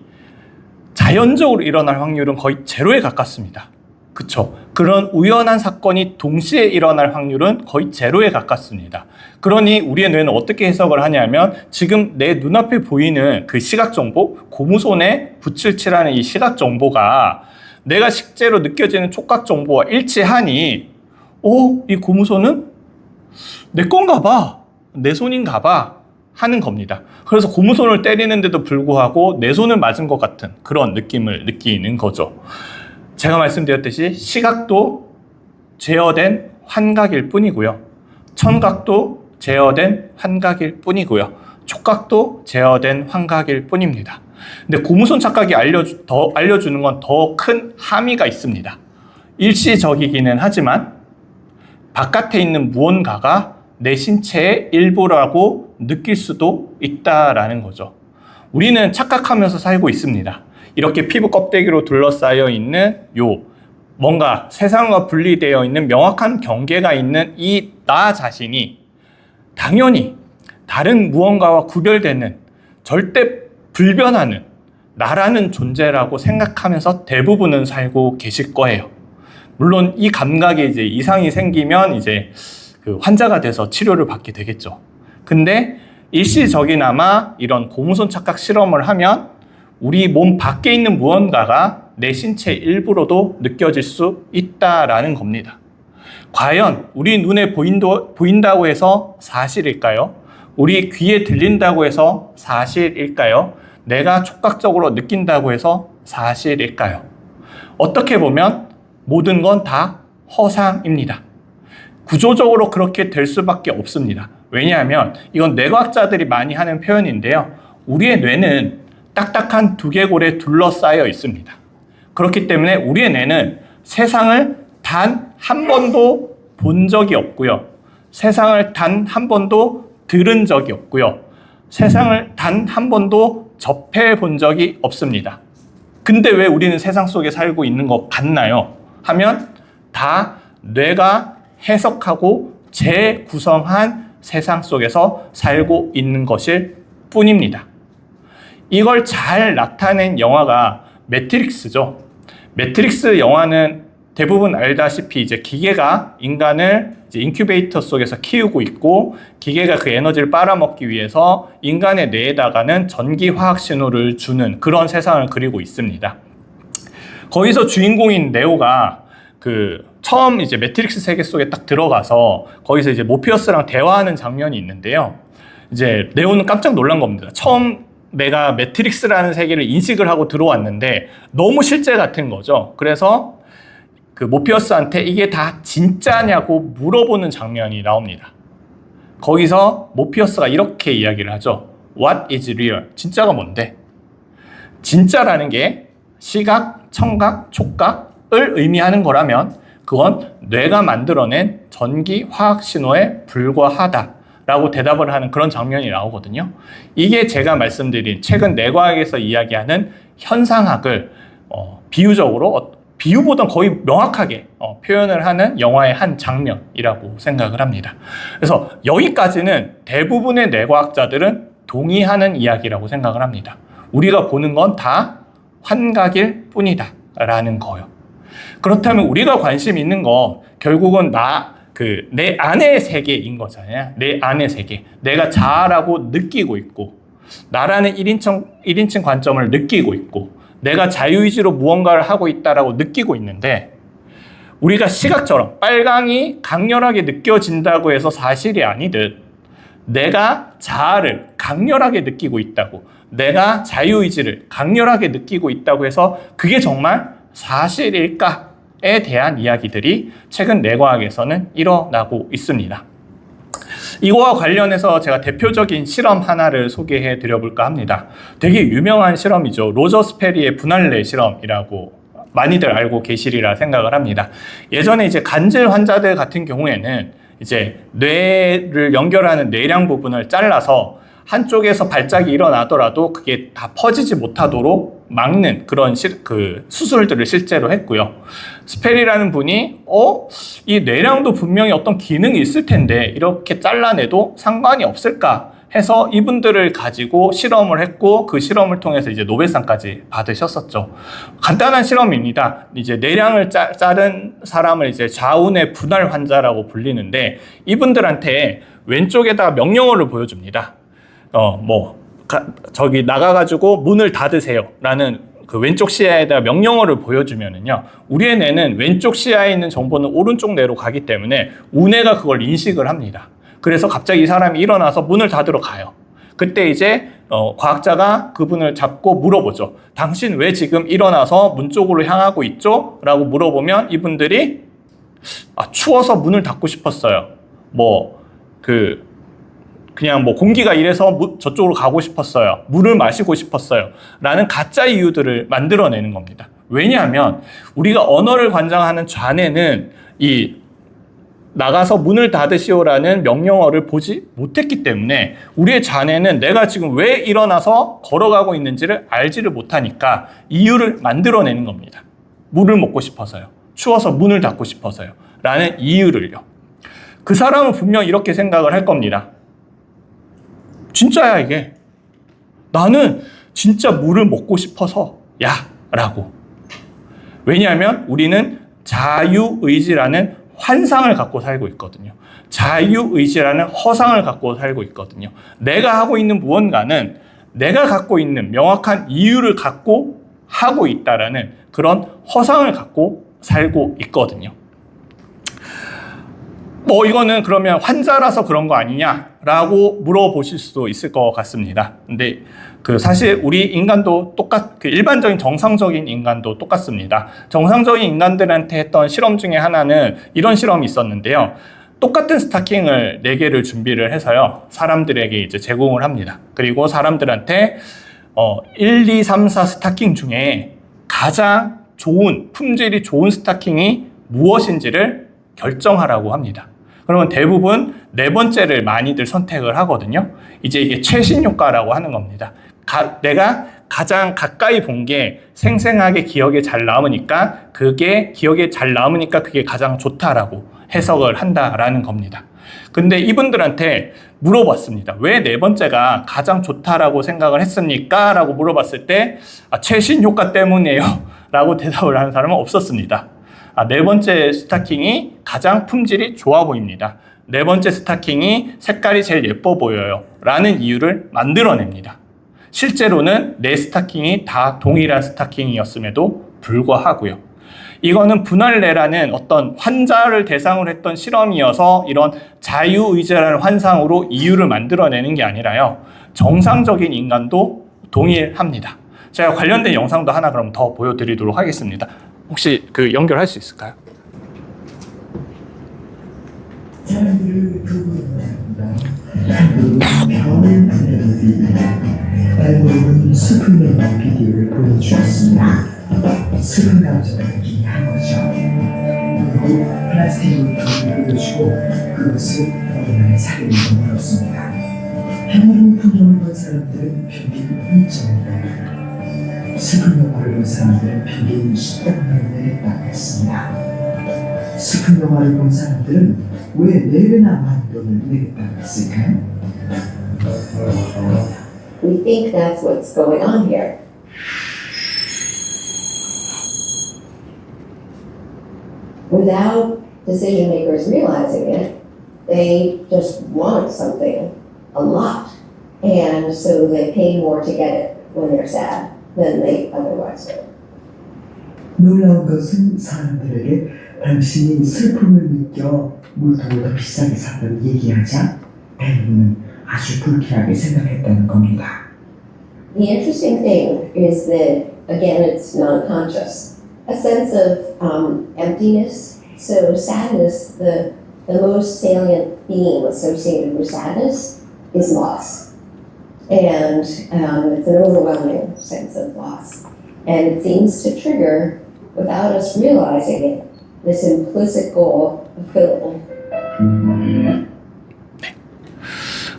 자연적으로 일어날 확률은 거의 제로에 가깝습니다. 그쵸? 그런 우연한 사건이 동시에 일어날 확률은 거의 제로에 가깝습니다. 그러니 우리의 뇌는 어떻게 해석을 하냐면 지금 내 눈앞에 보이는 그 시각 정보, 고무손에 붓을 칠하는 이 시각 정보가 내가 실제로 느껴지는 촉각 정보와 일치하니 이 고무손은 내 건가 봐. 내 손인가 봐. 하는 겁니다. 그래서 고무손을 때리는데도 불구하고 내 손을 맞은 것 같은 그런 느낌을 느끼는 거죠. 제가 말씀드렸듯이 시각도 제어된 환각일 뿐이고요. 청각도 제어된 환각일 뿐이고요. 촉각도 제어된 환각일 뿐입니다. 근데 고무손 착각이 알려주는 건 더 큰 함의가 있습니다. 일시적이기는 하지만 바깥에 있는 무언가가 내 신체의 일부라고 느낄 수도 있다라는 거죠. 우리는 착각하면서 살고 있습니다. 이렇게 피부 껍데기로 둘러싸여 있는 뭔가 세상과 분리되어 있는 명확한 경계가 있는 이 나 자신이 당연히 다른 무언가와 구별되는 절대 불변하는 나라는 존재라고 생각하면서 대부분은 살고 계실 거예요. 물론 이 감각에 이제 이상이 생기면 이제 그 환자가 돼서 치료를 받게 되겠죠. 근데 일시적이나마 이런 고무손 착각 실험을 하면 우리 몸 밖에 있는 무언가가 내 신체 일부로도 느껴질 수 있다라는 겁니다. 과연 우리 눈에 보인다고 해서 사실일까요? 우리 귀에 들린다고 해서 사실일까요? 내가 촉각적으로 느낀다고 해서 사실일까요? 어떻게 보면 모든 건 다 허상입니다. 구조적으로 그렇게 될 수밖에 없습니다. 왜냐하면 이건 뇌과학자들이 많이 하는 표현인데요. 우리의 뇌는 딱딱한 두개골에 둘러싸여 있습니다. 그렇기 때문에 우리의 뇌는 세상을 단 한 번도 본 적이 없고요. 세상을 단 한 번도 들은 적이 없고요. 세상을 단 한 번도 접해 본 적이 없습니다. 근데 왜 우리는 세상 속에 살고 있는 것 같나요? 하면 다 뇌가 해석하고 재구성한 세상 속에서 살고 있는 것일 뿐입니다. 이걸 잘 나타낸 영화가 매트릭스죠. 매트릭스 영화는 대부분 알다시피 이제 기계가 인간을 이제 인큐베이터 속에서 키우고 있고 기계가 그 에너지를 빨아먹기 위해서 인간의 뇌에다가는 전기 화학 신호를 주는 그런 세상을 그리고 있습니다. 거기서 주인공인 네오가 처음 이제 매트릭스 세계 속에 딱 들어가서 거기서 이제 모피어스랑 대화하는 장면이 있는데요. 이제 네오는 깜짝 놀란 겁니다. 처음 내가 매트릭스라는 세계를 인식을 하고 들어왔는데 너무 실제 같은 거죠. 그래서 그 모피어스한테 이게 다 진짜냐고 물어보는 장면이 나옵니다. 거기서 모피어스가 이렇게 이야기를 하죠. What is real? 진짜가 뭔데? 진짜라는 게 시각, 청각, 촉각을 의미하는 거라면 그건 뇌가 만들어낸 전기 화학 신호에 불과하다 라고 대답을 하는 그런 장면이 나오거든요. 이게 제가 말씀드린 최근 뇌과학에서 이야기하는 현상학을 비유보다는 거의 명확하게 표현을 하는 영화의 한 장면이라고 생각을 합니다. 그래서 여기까지는 대부분의 뇌과학자들은 동의하는 이야기라고 생각을 합니다. 우리가 보는 건 다 환각일 뿐이다 라는 거요. 그렇다면 우리가 관심 있는 건 결국은 내 안의 세계인 거잖아요. 내 안의 세계. 내가 자아라고 느끼고 있고 나라는 1인칭 관점을 느끼고 있고 내가 자유의지로 무언가를 하고 있다라고 느끼고 있는데 우리가 시각처럼 빨강이 강렬하게 느껴진다고 해서 사실이 아니듯 내가 자아를 강렬하게 느끼고 있다고 내가 자유의지를 강렬하게 느끼고 있다고 해서 그게 정말 사실일까에 대한 이야기들이 최근 뇌과학에서는 일어나고 있습니다. 이거와 관련해서 제가 대표적인 실험 하나를 소개해 드려볼까 합니다. 되게 유명한 실험이죠. 로저 스페리의 분할뇌 실험이라고 많이들 알고 계시리라 생각을 합니다. 예전에 이제 간질 환자들 같은 경우에는 이제 뇌를 연결하는 뇌량 부분을 잘라서 한쪽에서 발작이 일어나더라도 그게 다 퍼지지 못하도록 막는 그런 수술들을 실제로 했고요. 스페리라는 분이 이 뇌량도 분명히 어떤 기능이 있을 텐데 이렇게 잘라내도 상관이 없을까 해서 이분들을 가지고 실험을 했고 그 실험을 통해서 이제 노벨상까지 받으셨었죠. 간단한 실험입니다. 이제 뇌량을 자른 사람을 이제 좌우뇌 분할 환자라고 불리는데 이분들한테 왼쪽에다가 명령어를 보여줍니다. 저기 나가가지고 문을 닫으세요 라는 그 왼쪽 시야에다 명령어를 보여주면은요, 우리의 뇌는 왼쪽 시야에 있는 정보는 오른쪽 뇌로 가기 때문에 우뇌가 그걸 인식을 합니다. 그래서 갑자기 이 사람이 일어나서 문을 닫으러 가요. 그때 이제 과학자가 그분을 잡고 물어보죠. 당신 왜 지금 일어나서 문 쪽으로 향하고 있죠? 라고 물어보면 이분들이 추워서 문을 닫고 싶었어요. 그냥 공기가 이래서 저쪽으로 가고 싶었어요. 물을 마시고 싶었어요. 라는 가짜 이유들을 만들어내는 겁니다. 왜냐하면 우리가 언어를 관장하는 좌뇌는 이 나가서 문을 닫으시오라는 명령어를 보지 못했기 때문에 우리의 좌뇌는 내가 지금 왜 일어나서 걸어가고 있는지를 알지를 못하니까 이유를 만들어내는 겁니다. 물을 먹고 싶어서요. 추워서 문을 닫고 싶어서요. 라는 이유를요. 그 사람은 분명 이렇게 생각을 할 겁니다. 진짜야 이게. 나는 진짜 물을 먹고 싶어서 야 라고. 왜냐하면 우리는 자유의지라는 환상을 갖고 살고 있거든요. 자유의지라는 허상을 갖고 살고 있거든요. 내가 하고 있는 무언가는 내가 갖고 있는 명확한 이유를 갖고 하고 있다라는 그런 허상을 갖고 살고 있거든요. 이거는 그러면 환자라서 그런 거 아니냐라고 물어보실 수도 있을 것 같습니다. 근데 사실 우리 인간도 일반적인 정상적인 인간도 똑같습니다. 정상적인 인간들한테 했던 실험 중에 하나는 이런 실험이 있었는데요. 똑같은 스타킹을 4개를 준비를 해서요. 사람들에게 이제 제공을 합니다. 그리고 사람들한테 1, 2, 3, 4 스타킹 중에 가장 품질이 좋은 스타킹이 무엇인지를 결정하라고 합니다. 그러면 대부분 4번째를 많이들 선택을 하거든요. 이제 이게 최신 효과라고 하는 겁니다. 내가 가장 가까이 본 게 생생하게 기억에 잘 남으니까 그게 가장 좋다라고 해석을 한다라는 겁니다. 근데 이분들한테 물어봤습니다. 왜 4번째가 가장 좋다라고 생각을 했습니까? 라고 물어봤을 때 최신 효과 때문이에요 라고 대답을 하는 사람은 없었습니다. 4번째 스타킹이 가장 품질이 좋아 보입니다. 4번째 스타킹이 색깔이 제일 예뻐 보여요 라는 이유를 만들어냅니다. 실제로는 4스타킹이 다 동일한 스타킹이었음에도 불구하고요. 이거는 분할뇌라는 어떤 환자를 대상으로 했던 실험이어서 이런 자유의지라는 환상으로 이유를 만들어내는 게 아니라요. 정상적인 인간도 동일합니다. 제가 관련된 영상도 하나 그럼 더 보여드리도록 하겠습니다. 혹시 연결할 수 있을까요? 사람들을 도구합니다. 변을 알고는 슬픔의 비디오를 보여주었습니다. 슬픈 감정을 느끼게 한 거죠. 그리고 플라스틱瓶을 보여주고 그것을 어린아이 사진으로 물었습니다. 행운의 풍경을 본 사람들은 평균 2.5배, 슬픈 영화를 본 사람들은 평균 10배만에 해당했습니다. 슬픈 영화를 본 사람들은 왜 4배나 많은 돈을 내겠다고 했을까요? We think that's what's going on here. Without decision makers realizing it, they just want something a lot. And so they pay more to get it when they're sad than they otherwise would. 놀라운 것은 사람들에게 당신이 슬픔을 느껴 물통을 더 비싸게 샀다고 얘기하자 대부분은 아주 불쾌하게 생각했다는 겁니다. The interesting thing is that, again, it's non-conscious. A sense of emptiness. So sadness, the most salient theme associated with sadness is loss. And it's an overwhelming sense of loss. And it seems to trigger, without us realizing it, this implicit goal of filling.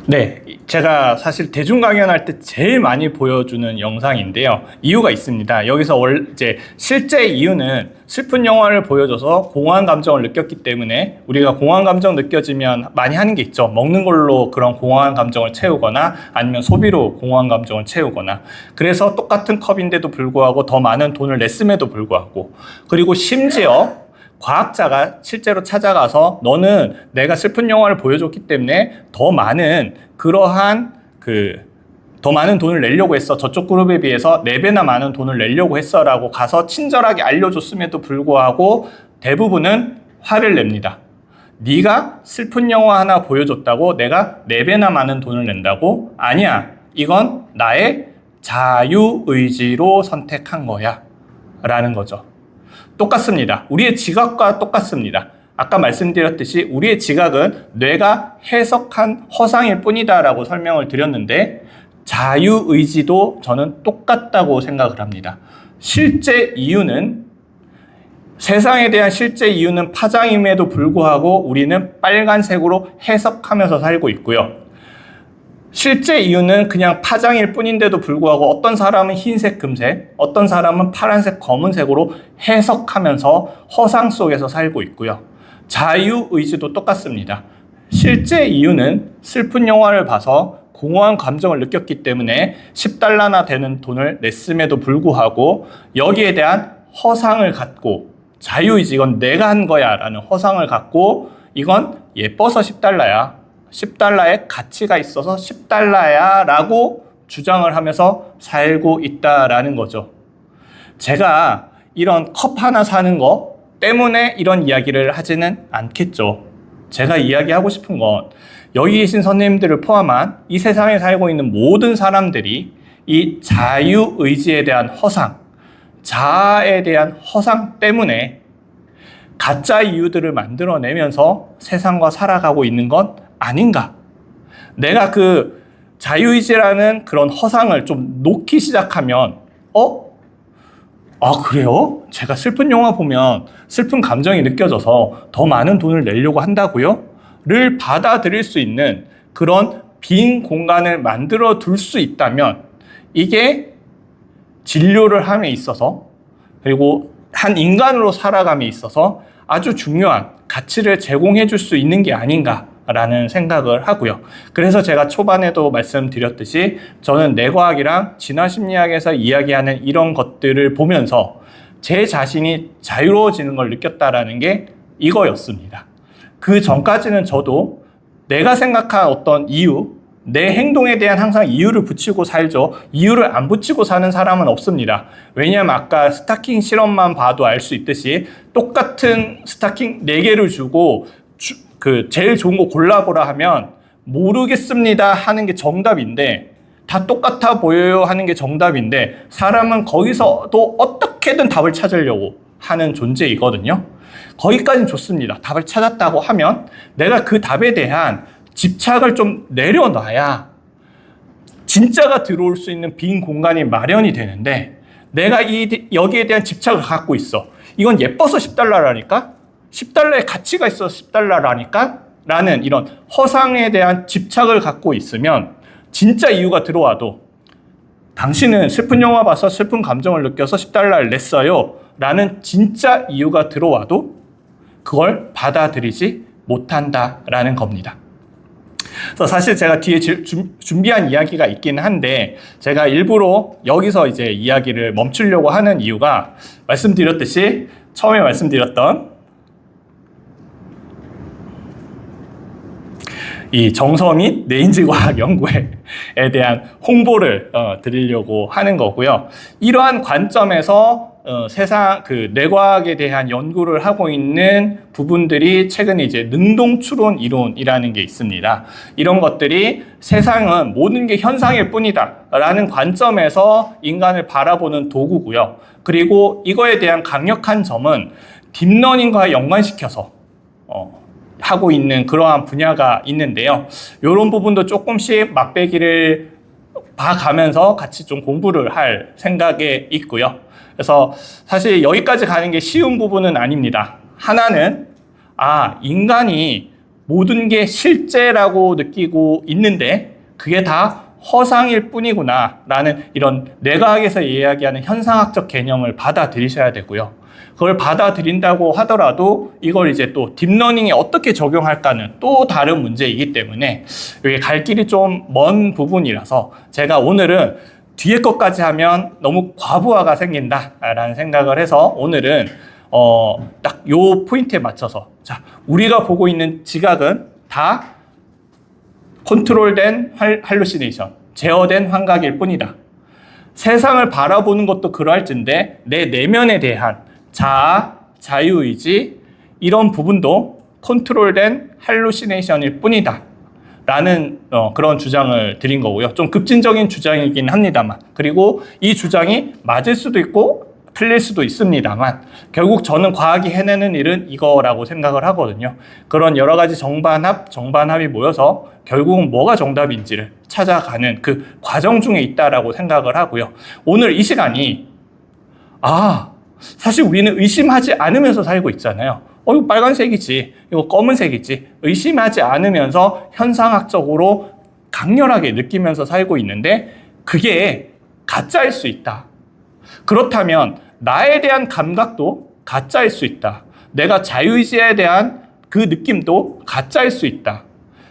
네, 제가 사실 대중 강연할 때 제일 많이 보여주는 영상인데요. 이유가 있습니다. 여기서 이제 실제 이유는 슬픈 영화를 보여줘서 공허한 감정을 느꼈기 때문에 우리가 공허한 감정 느껴지면 많이 하는 게 있죠. 먹는 걸로 그런 공허한 감정을 채우거나 아니면 소비로 공허한 감정을 채우거나. 그래서 똑같은 컵인데도 불구하고 더 많은 돈을 냈음에도 불구하고, 그리고 심지어 과학자가 실제로 찾아가서 너는 내가 슬픈 영화를 보여줬기 때문에 더 많은 돈을 내려고 했어. 저쪽 그룹에 비해서 4배나 많은 돈을 내려고 했어 라고 가서 친절하게 알려줬음에도 불구하고 대부분은 화를 냅니다. 네가 슬픈 영화 하나 보여줬다고 내가 4배나 많은 돈을 낸다고? 아니야. 이건 나의 자유의지로 선택한 거야. 라는 거죠. 똑같습니다. 우리의 지각과 똑같습니다. 아까 말씀드렸듯이 우리의 지각은 뇌가 해석한 허상일 뿐이다 라고 설명을 드렸는데 자유의지도 저는 똑같다고 생각을 합니다. 실제 이유는 세상에 대한 실제 이유는 파장임에도 불구하고 우리는 빨간색으로 해석하면서 살고 있고요. 실제 이유는 그냥 파장일 뿐인데도 불구하고 어떤 사람은 흰색, 금색, 어떤 사람은 파란색, 검은색으로 해석하면서 허상 속에서 살고 있고요. 자유의지도 똑같습니다. 실제 이유는 슬픈 영화를 봐서 공허한 감정을 느꼈기 때문에 10달러나 되는 돈을 냈음에도 불구하고 여기에 대한 허상을 갖고 자유의지 이건 내가 한 거야 라는 허상을 갖고 이건 예뻐서 10달러야. 10달러의 가치가 있어서 10달러야 라고 주장을 하면서 살고 있다라는 거죠. 제가 이런 컵 하나 사는 거 때문에 이런 이야기를 하지는 않겠죠. 제가 이야기하고 싶은 건 여기 계신 선생님들을 포함한 이 세상에 살고 있는 모든 사람들이 이 자유의지에 대한 허상, 자아에 대한 허상 때문에 가짜 이유들을 만들어내면서 세상과 살아가고 있는 건 아닌가? 내가 그 자유의지라는 그런 허상을 좀 놓기 시작하면 그래요? 제가 슬픈 영화 보면 슬픈 감정이 느껴져서 더 많은 돈을 내려고 한다고요? 를 받아들일 수 있는 그런 빈 공간을 만들어 둘 수 있다면 이게 진료를 함에 있어서 그리고 한 인간으로 살아감에 있어서 아주 중요한 가치를 제공해 줄 수 있는 게 아닌가라는 생각을 하고요. 그래서 제가 초반에도 말씀드렸듯이 저는 뇌과학이랑 진화심리학에서 이야기하는 이런 것들을 보면서 제 자신이 자유로워지는 걸 느꼈다라는 게 이거였습니다. 그 전까지는 저도 내가 생각한 어떤 이유, 내 행동에 대한 항상 이유를 붙이고 살죠. 이유를 안 붙이고 사는 사람은 없습니다. 왜냐하면 아까 스타킹 실험만 봐도 알 수 있듯이 똑같은 스타킹 4개를 주고 제일 좋은 거 골라보라 하면 모르겠습니다 하는 게 정답인데 다 똑같아 보여요 하는 게 정답인데 사람은 거기서도 어떻게든 답을 찾으려고 하는 존재이거든요. 거기까지는 좋습니다. 답을 찾았다고 하면 내가 그 답에 대한 집착을 좀 내려놔야 진짜가 들어올 수 있는 빈 공간이 마련이 되는데 내가 여기에 대한 집착을 갖고 있어. 이건 예뻐서 10달러라니까? 10달러의 가치가 있어서 10달러라니까? 라는 이런 허상에 대한 집착을 갖고 있으면 진짜 이유가 들어와도 당신은 슬픈 영화 봐서 슬픈 감정을 느껴서 10달러를 냈어요. 라는 진짜 이유가 들어와도 그걸 받아들이지 못한다라는 겁니다. 그래서 사실 제가 뒤에 준비한 이야기가 있긴 한데 제가 일부러 여기서 이제 이야기를 멈추려고 하는 이유가 말씀드렸듯이 처음에 말씀드렸던 이 정서 및 뇌인지과학 연구에 대한 홍보를 드리려고 하는 거고요. 이러한 관점에서 세상 뇌과학에 대한 연구를 하고 있는 부분들이 최근에 이제 능동추론 이론이라는 게 있습니다. 이런 것들이 세상은 모든 게 현상일 뿐이다라는 관점에서 인간을 바라보는 도구고요. 그리고 이거에 대한 강력한 점은 딥러닝과 연관시켜서 하고 있는 그러한 분야가 있는데요. 이런 부분도 조금씩 맛배기를 봐가면서 같이 좀 공부를 할 생각에 있고요. 그래서 사실 여기까지 가는 게 쉬운 부분은 아닙니다. 하나는 인간이 모든 게 실제라고 느끼고 있는데 그게 다 허상일 뿐이구나 라는 이런 뇌과학에서 이야기하는 현상학적 개념을 받아들이셔야 되고요. 그걸 받아들인다고 하더라도 이걸 이제 또 딥러닝에 어떻게 적용할까는 또 다른 문제이기 때문에 여기 갈 길이 좀 먼 부분이라서 제가 오늘은 뒤에 것까지 하면 너무 과부하가 생긴다라는 생각을 해서 오늘은 딱 요 포인트에 맞춰서 우리가 보고 있는 지각은 다 컨트롤된 할루시네이션, 제어된 환각일 뿐이다. 세상을 바라보는 것도 그러할진데 내 내면에 대한 자아, 자유의지 이런 부분도 컨트롤된 할루시네이션일 뿐이다 라는 그런 주장을 드린 거고요. 좀 급진적인 주장이긴 합니다만, 그리고 이 주장이 맞을 수도 있고 틀릴 수도 있습니다만, 결국 저는 과학이 해내는 일은 이거라고 생각을 하거든요. 그런 여러 가지 정반합이 모여서 결국은 뭐가 정답인지를 찾아가는 그 과정 중에 있다라고 생각을 하고요. 오늘 이 시간이 사실 우리는 의심하지 않으면서 살고 있잖아요. 이거 빨간색이지, 이거 검은색이지, 의심하지 않으면서 현상학적으로 강렬하게 느끼면서 살고 있는데 그게 가짜일 수 있다. 그렇다면 나에 대한 감각도 가짜일 수 있다. 내가 자유의지에 대한 그 느낌도 가짜일 수 있다.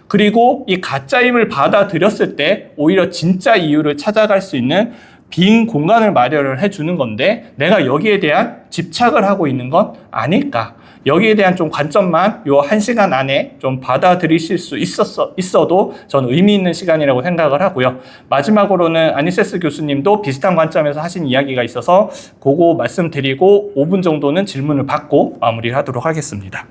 그리고 이 가짜임을 받아들였을 때 오히려 진짜 이유를 찾아갈 수 있는 빈 공간을 마련을 해주는 건데 내가 여기에 대한 집착을 하고 있는 건 아닐까. 여기에 대한 좀 관점만 요 1시간 안에 좀 받아들이실 수 있어도 저는 의미 있는 시간이라고 생각을 하고요. 마지막으로는 아니세스 교수님도 비슷한 관점에서 하신 이야기가 있어서 그거 말씀드리고 5분 정도는 질문을 받고 마무리를 하도록 하겠습니다.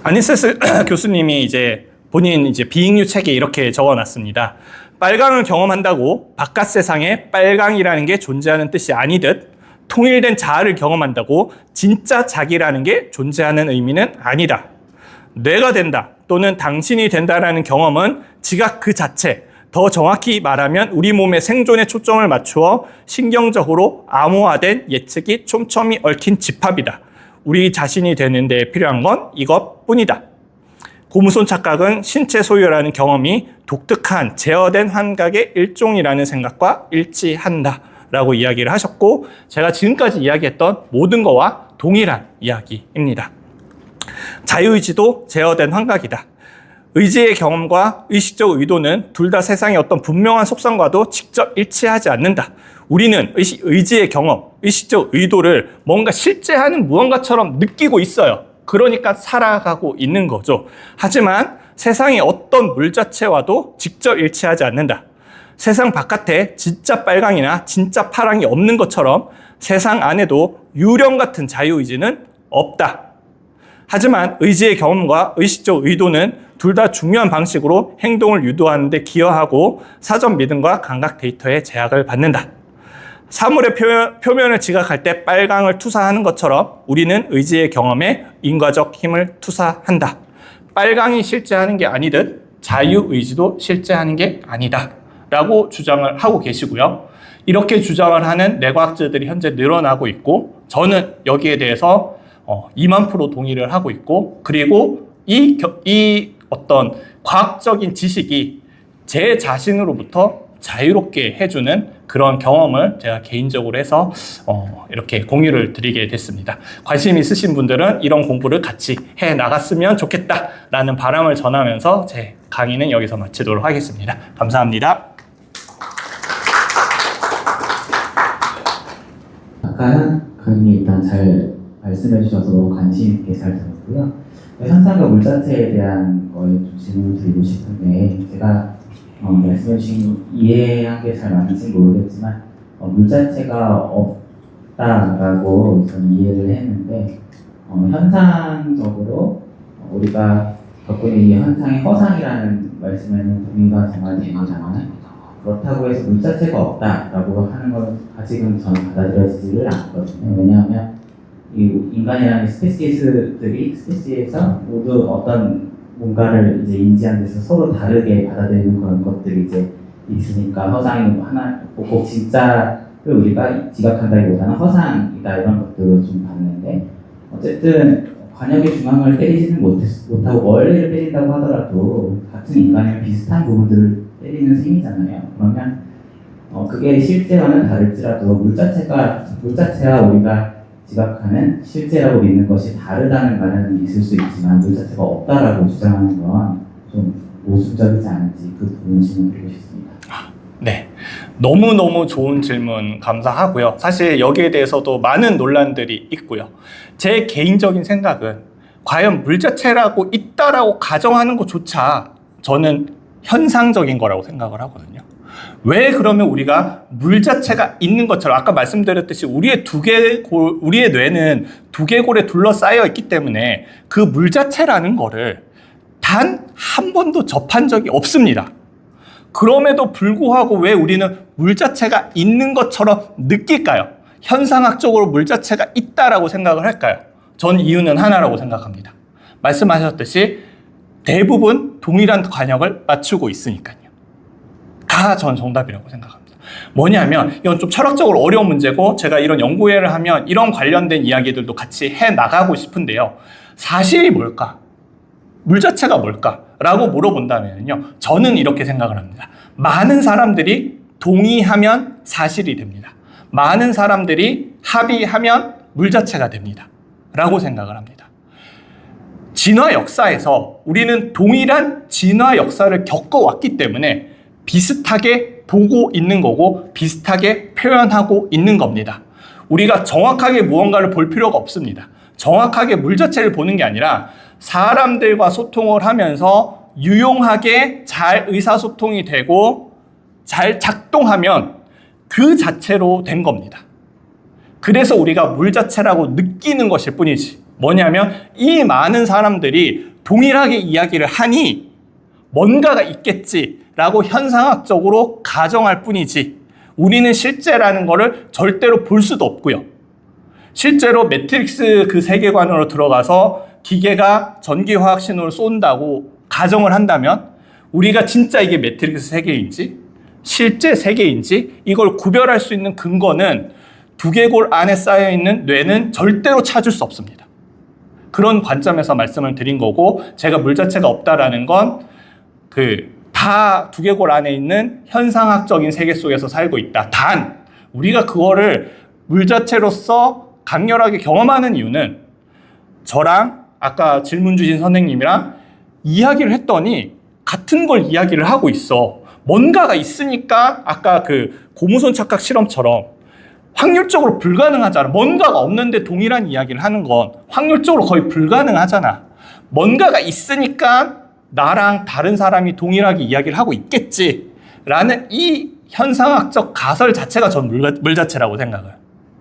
아니세스 교수님이 본인 비익류 책에 이렇게 적어놨습니다. 빨강을 경험한다고 바깥 세상에 빨강이라는 게 존재하는 뜻이 아니듯 통일된 자아를 경험한다고 진짜 자기라는 게 존재하는 의미는 아니다. 뇌가 된다 또는 당신이 된다라는 경험은 지각 그 자체, 더 정확히 말하면 우리 몸의 생존에 초점을 맞추어 신경적으로 암호화된 예측이 촘촘히 얽힌 집합이다. 우리 자신이 되는 데 필요한 건 이것뿐이다. 고무손 착각은 신체 소유라는 경험이 독특한 제어된 환각의 일종이라는 생각과 일치한다 라고 이야기를 하셨고, 제가 지금까지 이야기했던 모든 거와 동일한 이야기입니다. 자유의지도 제어된 환각이다. 의지의 경험과 의식적 의도는 둘 다 세상의 어떤 분명한 속성과도 직접 일치하지 않는다. 우리는 의지의 경험, 의식적 의도를 뭔가 실제하는 무언가처럼 느끼고 있어요. 그러니까 살아가고 있는 거죠. 하지만 세상의 어떤 물 자체와도 직접 일치하지 않는다. 세상 바깥에 진짜 빨강이나 진짜 파랑이 없는 것처럼 세상 안에도 유령 같은 자유의지는 없다. 하지만 의지의 경험과 의식적 의도는 둘 다 중요한 방식으로 행동을 유도하는 데 기여하고 사전 믿음과 감각 데이터의 제약을 받는다. 사물의 표면을 지각할 때 빨강을 투사하는 것처럼 우리는 의지의 경험에 인과적 힘을 투사한다. 빨강이 실제하는 게 아니듯 자유의지도 실제하는 게 아니다 라고 주장을 하고 계시고요. 이렇게 주장을 하는 뇌과학자들이 현재 늘어나고 있고, 저는 여기에 대해서 2만% 동의를 하고 있고, 그리고 이 어떤 과학적인 지식이 제 자신으로부터 자유롭게 해주는 그런 경험을 제가 개인적으로 해서 이렇게 공유를 드리게 됐습니다. 관심 있으신 분들은 이런 공부를 같이 해 나갔으면 좋겠다라는 바람을 전하면서 제 강의는 여기서 마치도록 하겠습니다. 감사합니다. 아까 강의 일단 잘 말씀해 주셔서 관심 있게 잘 들었고요. 현상과 물 자체에 대한 거에 좀 질문을 드리고 싶은데, 제가 말씀해 주신 이해한 게 잘 맞는지 모르겠지만 물 자체가 없다라고 저는 이해를 했는데, 현상적으로 우리가 겪고 있는 이 현상의 허상이라는 말씀에는 동의가 정말 되잖아요. 그렇다고 해서 물 자체가 없다라고 하는 건 아직은 저는 받아들여지지를 않거든요. 왜냐하면 이 인간이라는 스페시에서 모두 어떤 뭔가를 이제 인지하는 데서 서로 다르게 받아들이는 그런 것들이 이제 있으니까 허상이 하나 꼭 진짜를 우리가 지각한다기보다는 허상이다 이런 것들을 좀 봤는데, 어쨌든 관역의 중앙을 때리지는 못하고 원래를 때린다고 하더라도 같은 인간이면 비슷한 부분들을 때리는 셈이잖아요. 그러면 그게 실제와는 다를지라도 물 자체와 우리가 지각하는 실제라고 믿는 것이 다르다는 말은 있을 수 있지만 물 자체가 없다라고 주장하는 건 좀 모순적이지 않은지 그 부분 질문 드리고 싶습니다. 네, 너무너무 좋은 질문 감사하고요. 사실 여기에 대해서도 많은 논란들이 있고요. 제 개인적인 생각은 과연 물 자체라고 있다라고 가정하는 것조차 저는 현상적인 거라고 생각을 하거든요. 왜 그러면 우리가 물 자체가 있는 것처럼 아까 말씀드렸듯이 우리의 뇌는 두개골에 둘러싸여 있기 때문에 그 물 자체라는 거를 단 한 번도 접한 적이 없습니다. 그럼에도 불구하고 왜 우리는 물 자체가 있는 것처럼 느낄까요? 현상학적으로 물 자체가 있다라고 생각을 할까요? 전 이유는 하나라고 생각합니다. 말씀하셨듯이 대부분 동일한 관역을 맞추고 있으니까요. 가 전 정답이라고 생각합니다. 뭐냐면 이건 좀 철학적으로 어려운 문제고 제가 이런 연구회를 하면 이런 관련된 이야기들도 같이 해 나가고 싶은데요. 사실이 뭘까? 물 자체가 뭘까? 라고 물어본다면요. 저는 이렇게 생각을 합니다. 많은 사람들이 동의하면 사실이 됩니다. 많은 사람들이 합의하면 물 자체가 됩니다. 라고 생각을 합니다. 진화 역사에서 우리는 동일한 진화 역사를 겪어왔기 때문에 비슷하게 보고 있는 거고 비슷하게 표현하고 있는 겁니다. 우리가 정확하게 무언가를 볼 필요가 없습니다. 정확하게 물 자체를 보는 게 아니라 사람들과 소통을 하면서 유용하게 잘 의사소통이 되고 잘 작동하면 그 자체로 된 겁니다. 그래서 우리가 물 자체라고 느끼는 것일 뿐이지. 뭐냐면 이 많은 사람들이 동일하게 이야기를 하니 뭔가가 있겠지라고 현상학적으로 가정할 뿐이지 우리는 실제라는 것을 절대로 볼 수도 없고요. 실제로 매트릭스 그 세계관으로 들어가서 기계가 전기화학 신호를 쏜다고 가정을 한다면 우리가 진짜 이게 매트릭스 세계인지 실제 세계인지 이걸 구별할 수 있는 근거는 두개골 안에 쌓여있는 뇌는 절대로 찾을 수 없습니다. 그런 관점에서 말씀을 드린 거고 제가 물 자체가 없다라는 건 다 두개골 안에 있는 현상학적인 세계 속에서 살고 있다. 단 우리가 그거를 물 자체로서 강렬하게 경험하는 이유는 저랑 아까 질문 주신 선생님이랑 이야기를 했더니 같은 걸 이야기를 하고 있어. 뭔가가 있으니까 아까 그 고무손 착각 실험처럼 확률적으로 불가능하잖아. 뭔가가 없는데 동일한 이야기를 하는 건 확률적으로 거의 불가능하잖아. 뭔가가 있으니까 나랑 다른 사람이 동일하게 이야기를 하고 있겠지라는 이 현상학적 가설 자체가 전 물 자체라고 생각을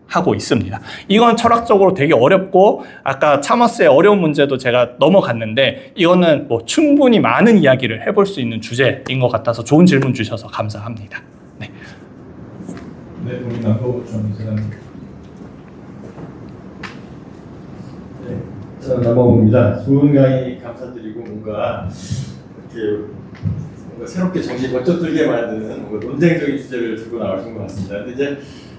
하고 있습니다. 이건 철학적으로 되게 어렵고 아까 차머스의 어려운 문제도 제가 넘어갔는데 이거는 뭐 충분히 많은 이야기를 해볼 수 있는 주제인 것 같아서 좋은 질문 주셔서 감사합니다. 네. 네, 동인하고 전 이사장님. 네, 저는 남봉입니다. 좋은 강의 감사드리고 뭔가 새롭게 정신이 번쩍 들게 만드는 뭔가 논쟁적인 주제를 들고 나오신 것 같습니다. 근데 이제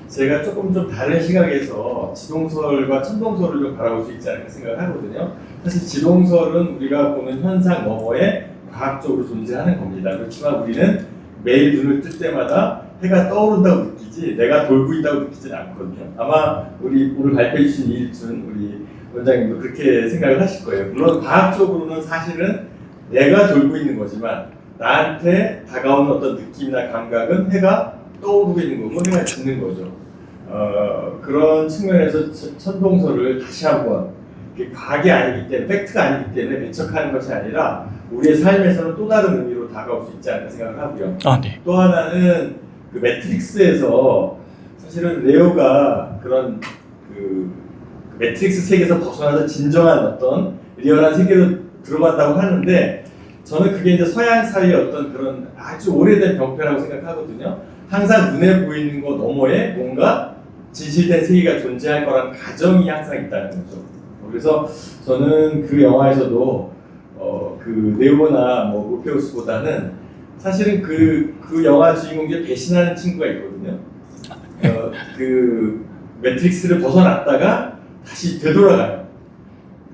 제가 조금 좀 다른 시각에서 지동설과 천동설을 좀 바라볼 수 있지 않을까 생각을 하거든요. 사실 지동설은 우리가 보는 현상 너머에 과학적으로 존재하는 겁니다. 그렇지만 우리는 매일 눈을 뜰 때마다 해가 떠오른다고 느끼지 내가 돌고 있다고 느끼지는 않거든요. 아마 우리 오늘 발표해 주신 이일준 우리 원장님도 그렇게 생각을 하실 거예요. 물론 과학적으로는 사실은 내가 돌고 있는 거지만 나한테 다가오는 어떤 느낌이나 감각은 해가 떠오르고 있는 거고 해가 짓는 거죠. 그런 측면에서 천동설을 다시 한번 과학이 아니기 때문에 팩트가 아니기 때문에 배척하는 것이 아니라 우리의 삶에서는 또 다른 의미로 다가올 수 있지 않을까 생각을 하고요. 네. 또 하나는 그 매트릭스에서 사실은 레오가 그런 그 매트릭스 세계에서 벗어나서 진정한 어떤 리얼한 세계로 들어간다고 하는데 저는 그게 이제 서양 사회의 어떤 그런 아주 오래된 병폐라고 생각하거든요. 항상 눈에 보이는 것 너머에 뭔가 진실된 세계가 존재할 거라는 가정이 항상 있다는 거죠. 그래서 저는 그 영화에서도 그 네오나 뭐 모페우스보다는 사실은 그 영화 주인공 중에 배신하는 친구가 있거든요. 그 매트릭스를 벗어났다가 다시 되돌아가요.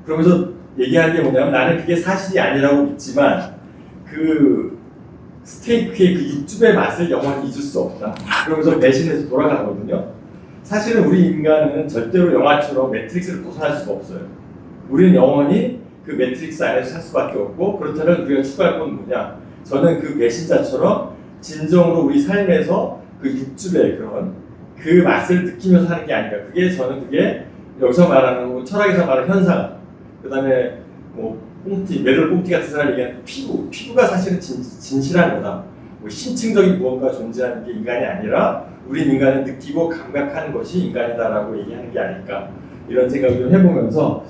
그러면서 얘기하는 게 뭐냐면 나는 그게 사실이 아니라고 믿지만 그 스테이크의 그 육즙의 맛을 영원히 잊을 수 없다. 그러면서 배신해서 돌아가거든요. 사실은 우리 인간은 절대로 영화처럼 매트릭스를 벗어날 수가 없어요. 우리는 영원히 그 매트릭스 안에서 살 수밖에 없고 그렇다면 우리가 추구할 건 뭐냐? 저는 그 배신자처럼 진정으로 우리 삶에서 그 육즙의 그런 그 맛을 느끼면서 사는 게 아닌가. 그게 여기서 말하는 거, 철학에서 말하는 현상, 그 다음에 뭐 뽕티, 메tal 뽕티 같은 사람이 얘기하는 피부가 사실은 진실한 거다. 뭐 심층적인 무언가 존재하는 게 인간이 아니라 우리 인간은 느끼고 감각하는 것이 인간이다라고 얘기하는 게 아닐까 이런 생각을 좀 해보면서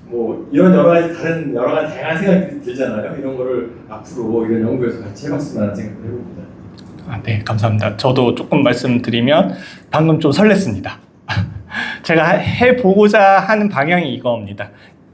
뭐 이런 여러 가지 다양한 생각들이 들잖아요. 이런 거를 앞으로 이런 연구에서 같이 해봤으면 하는 생각을 해봅니다. 네, 감사합니다. 저도 조금 말씀드리면 방금 좀 설렜습니다. 제가 해보고자 하는 방향이 이겁니다.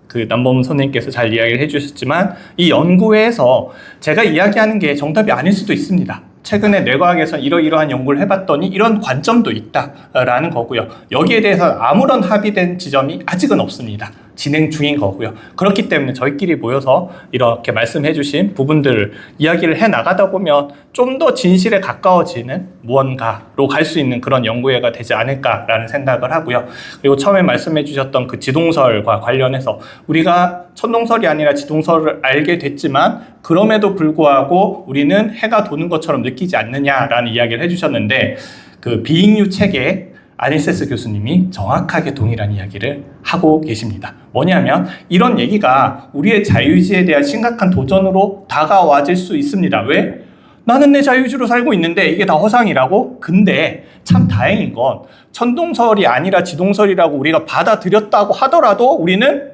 그 남범 선생님께서 잘 이야기를 해주셨지만 이 연구에서 제가 이야기하는 게 정답이 아닐 수도 있습니다. 최근에 뇌과학에서 이러이러한 연구를 해봤더니 이런 관점도 있다라는 거고요. 여기에 대해서 아무런 합의된 지점이 아직은 없습니다. 진행 중인 거고요. 그렇기 때문에 저희끼리 모여서 이렇게 말씀해 주신 부분들을 이야기를 해 나가다 보면 좀 더 진실에 가까워지는 무언가로 갈 수 있는 그런 연구회가 되지 않을까라는 생각을 하고요. 그리고 처음에 말씀해 주셨던 그 지동설과 관련해서 우리가 천동설이 아니라 지동설을 알게 됐지만 그럼에도 불구하고 우리는 해가 도는 것처럼 느끼지 않느냐라는 이야기를 해주셨는데 그 비익류 책에 아닐세스 교수님이 정확하게 동일한 이야기를 하고 계십니다. 뭐냐면 이런 얘기가 우리의 자유의지에 대한 심각한 도전으로 다가와질 수 있습니다. 왜? 나는 내 자유의지로 살고 있는데 이게 다 허상이라고? 근데 참 다행인 건 천동설이 아니라 지동설이라고 우리가 받아들였다고 하더라도 우리는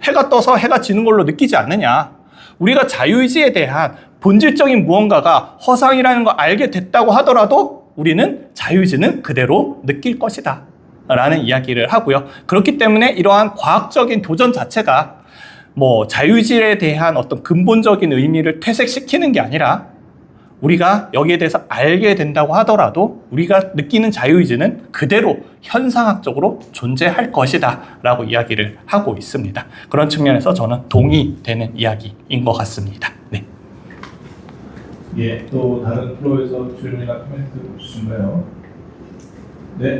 해가 떠서 해가 지는 걸로 느끼지 않느냐. 우리가 자유의지에 대한 본질적인 무언가가 허상이라는 걸 알게 됐다고 하더라도 우리는 자유의지는 그대로 느낄 것이다 라는 이야기를 하고요. 그렇기 때문에 이러한 과학적인 도전 자체가 뭐 자유의지에 대한 어떤 근본적인 의미를 퇴색시키는 게 아니라 우리가 여기에 대해서 알게 된다고 하더라도 우리가 느끼는 자유의지는 그대로 현상학적으로 존재할 것이다 라고 이야기를 하고 있습니다. 그런 측면에서 저는 동의되는 이야기인 것 같습니다. 네. 예, 또 다른 프로에서 질문이나 코멘트 없으신가요? 네.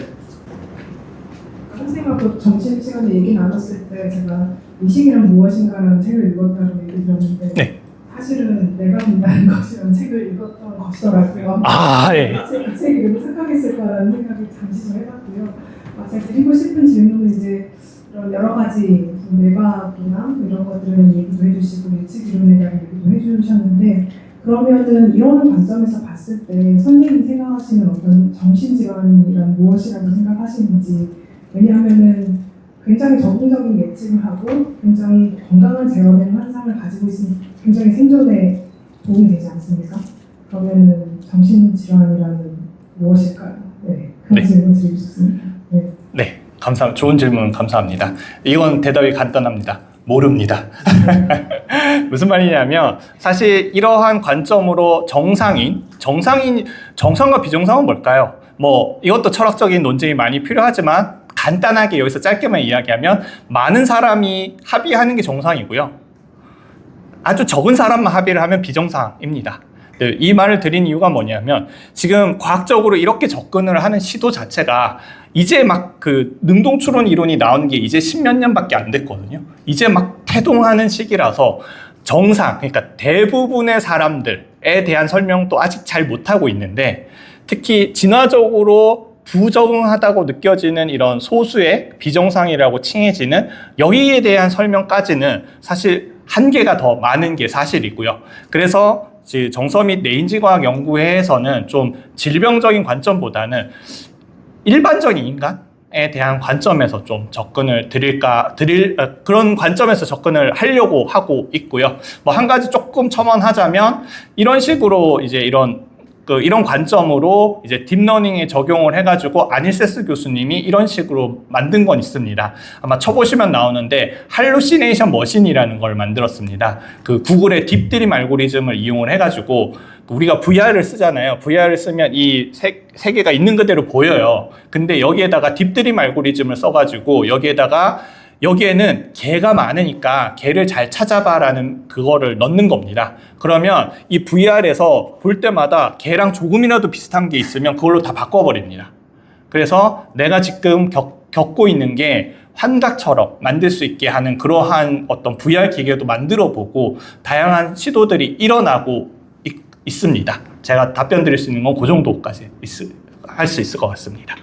선생님하고 점심시간에 얘기 나눴을 때 제가 의식이란 무엇인가라는 책을 읽었다고 얘기 들었는데 네. 사실은 내가 된다는 것이라는 책을 읽었던 것이더라고요. 예. 그 책이 너무 착각했을 거라는 생각을 잠시 좀 해봤고요. 제가 드리고 싶은 질문은 이제 이런 여러 가지 뇌과학이나 이런 것들을 얘기도 해주시고 예측 이론에 대한 얘기도 해주셨는데 그러면은 이런 관점에서 봤을 때 선생님이 생각하시는 어떤 정신질환이란 무엇이라고 생각하시는지 왜냐하면은 굉장히 적극적인 예측을 하고 굉장히 건강한 재현의 환상을 가지고 있으면 굉장히 생존에 도움이 되지 않습니까? 그러면은 정신질환이라는 무엇일까요? 네, 그런 질문 드리고 싶습니다. 네. 네, 감사합니다. 좋은 질문 감사합니다. 이건 대답이 간단합니다. 모릅니다. 무슨 말이냐면 사실 이러한 관점으로 정상과 비정상은 뭘까요? 뭐 이것도 철학적인 논쟁이 많이 필요하지만 간단하게 여기서 짧게만 이야기하면 많은 사람이 합의하는 게 정상이고요. 아주 적은 사람만 합의를 하면 비정상입니다. 이 말을 드린 이유가 뭐냐면 지금 과학적으로 이렇게 접근을 하는 시도 자체가 이제 막 그 능동추론 이론이 나온 게 이제 10몇 년밖에 안 됐거든요. 이제 막 태동하는 시기라서 정상, 그러니까 대부분의 사람들에 대한 설명도 아직 잘 못하고 있는데 특히 진화적으로 부적응하다고 느껴지는 이런 소수의 비정상이라고 칭해지는 여기에 대한 설명까지는 사실 한계가 더 많은 게 사실이고요. 그래서 정서 및 뇌인지과학 연구회에서는 좀 질병적인 관점보다는 일반적인 인간에 대한 관점에서 좀 접근을 그런 관점에서 접근을 하려고 하고 있고요. 뭐 한 가지 조금 첨언하자면 이런 식으로 이제 이런 관점으로 이제 딥러닝에 적용을 해가지고 아닐세스 교수님이 이런 식으로 만든 건 있습니다. 아마 쳐보시면 나오는데 할루시네이션 머신이라는 걸 만들었습니다. 그 구글의 딥드림 알고리즘을 이용을 해가지고 우리가 VR을 쓰잖아요. VR을 쓰면 이 세계가 있는 그대로 보여요. 근데 여기에다가 딥드림 알고리즘을 써가지고 여기에는 개가 많으니까 개를 잘 찾아봐라는 그거를 넣는 겁니다. 그러면 이 VR에서 볼 때마다 개랑 조금이라도 비슷한 게 있으면 그걸로 다 바꿔버립니다. 그래서 내가 지금 겪고 있는 게 환각처럼 만들 수 있게 하는 그러한 어떤 VR 기계도 만들어 보고 다양한 시도들이 일어나고 있습니다. 제가 답변 드릴 수 있는 건 그 정도까지 할 수 있을 것 같습니다.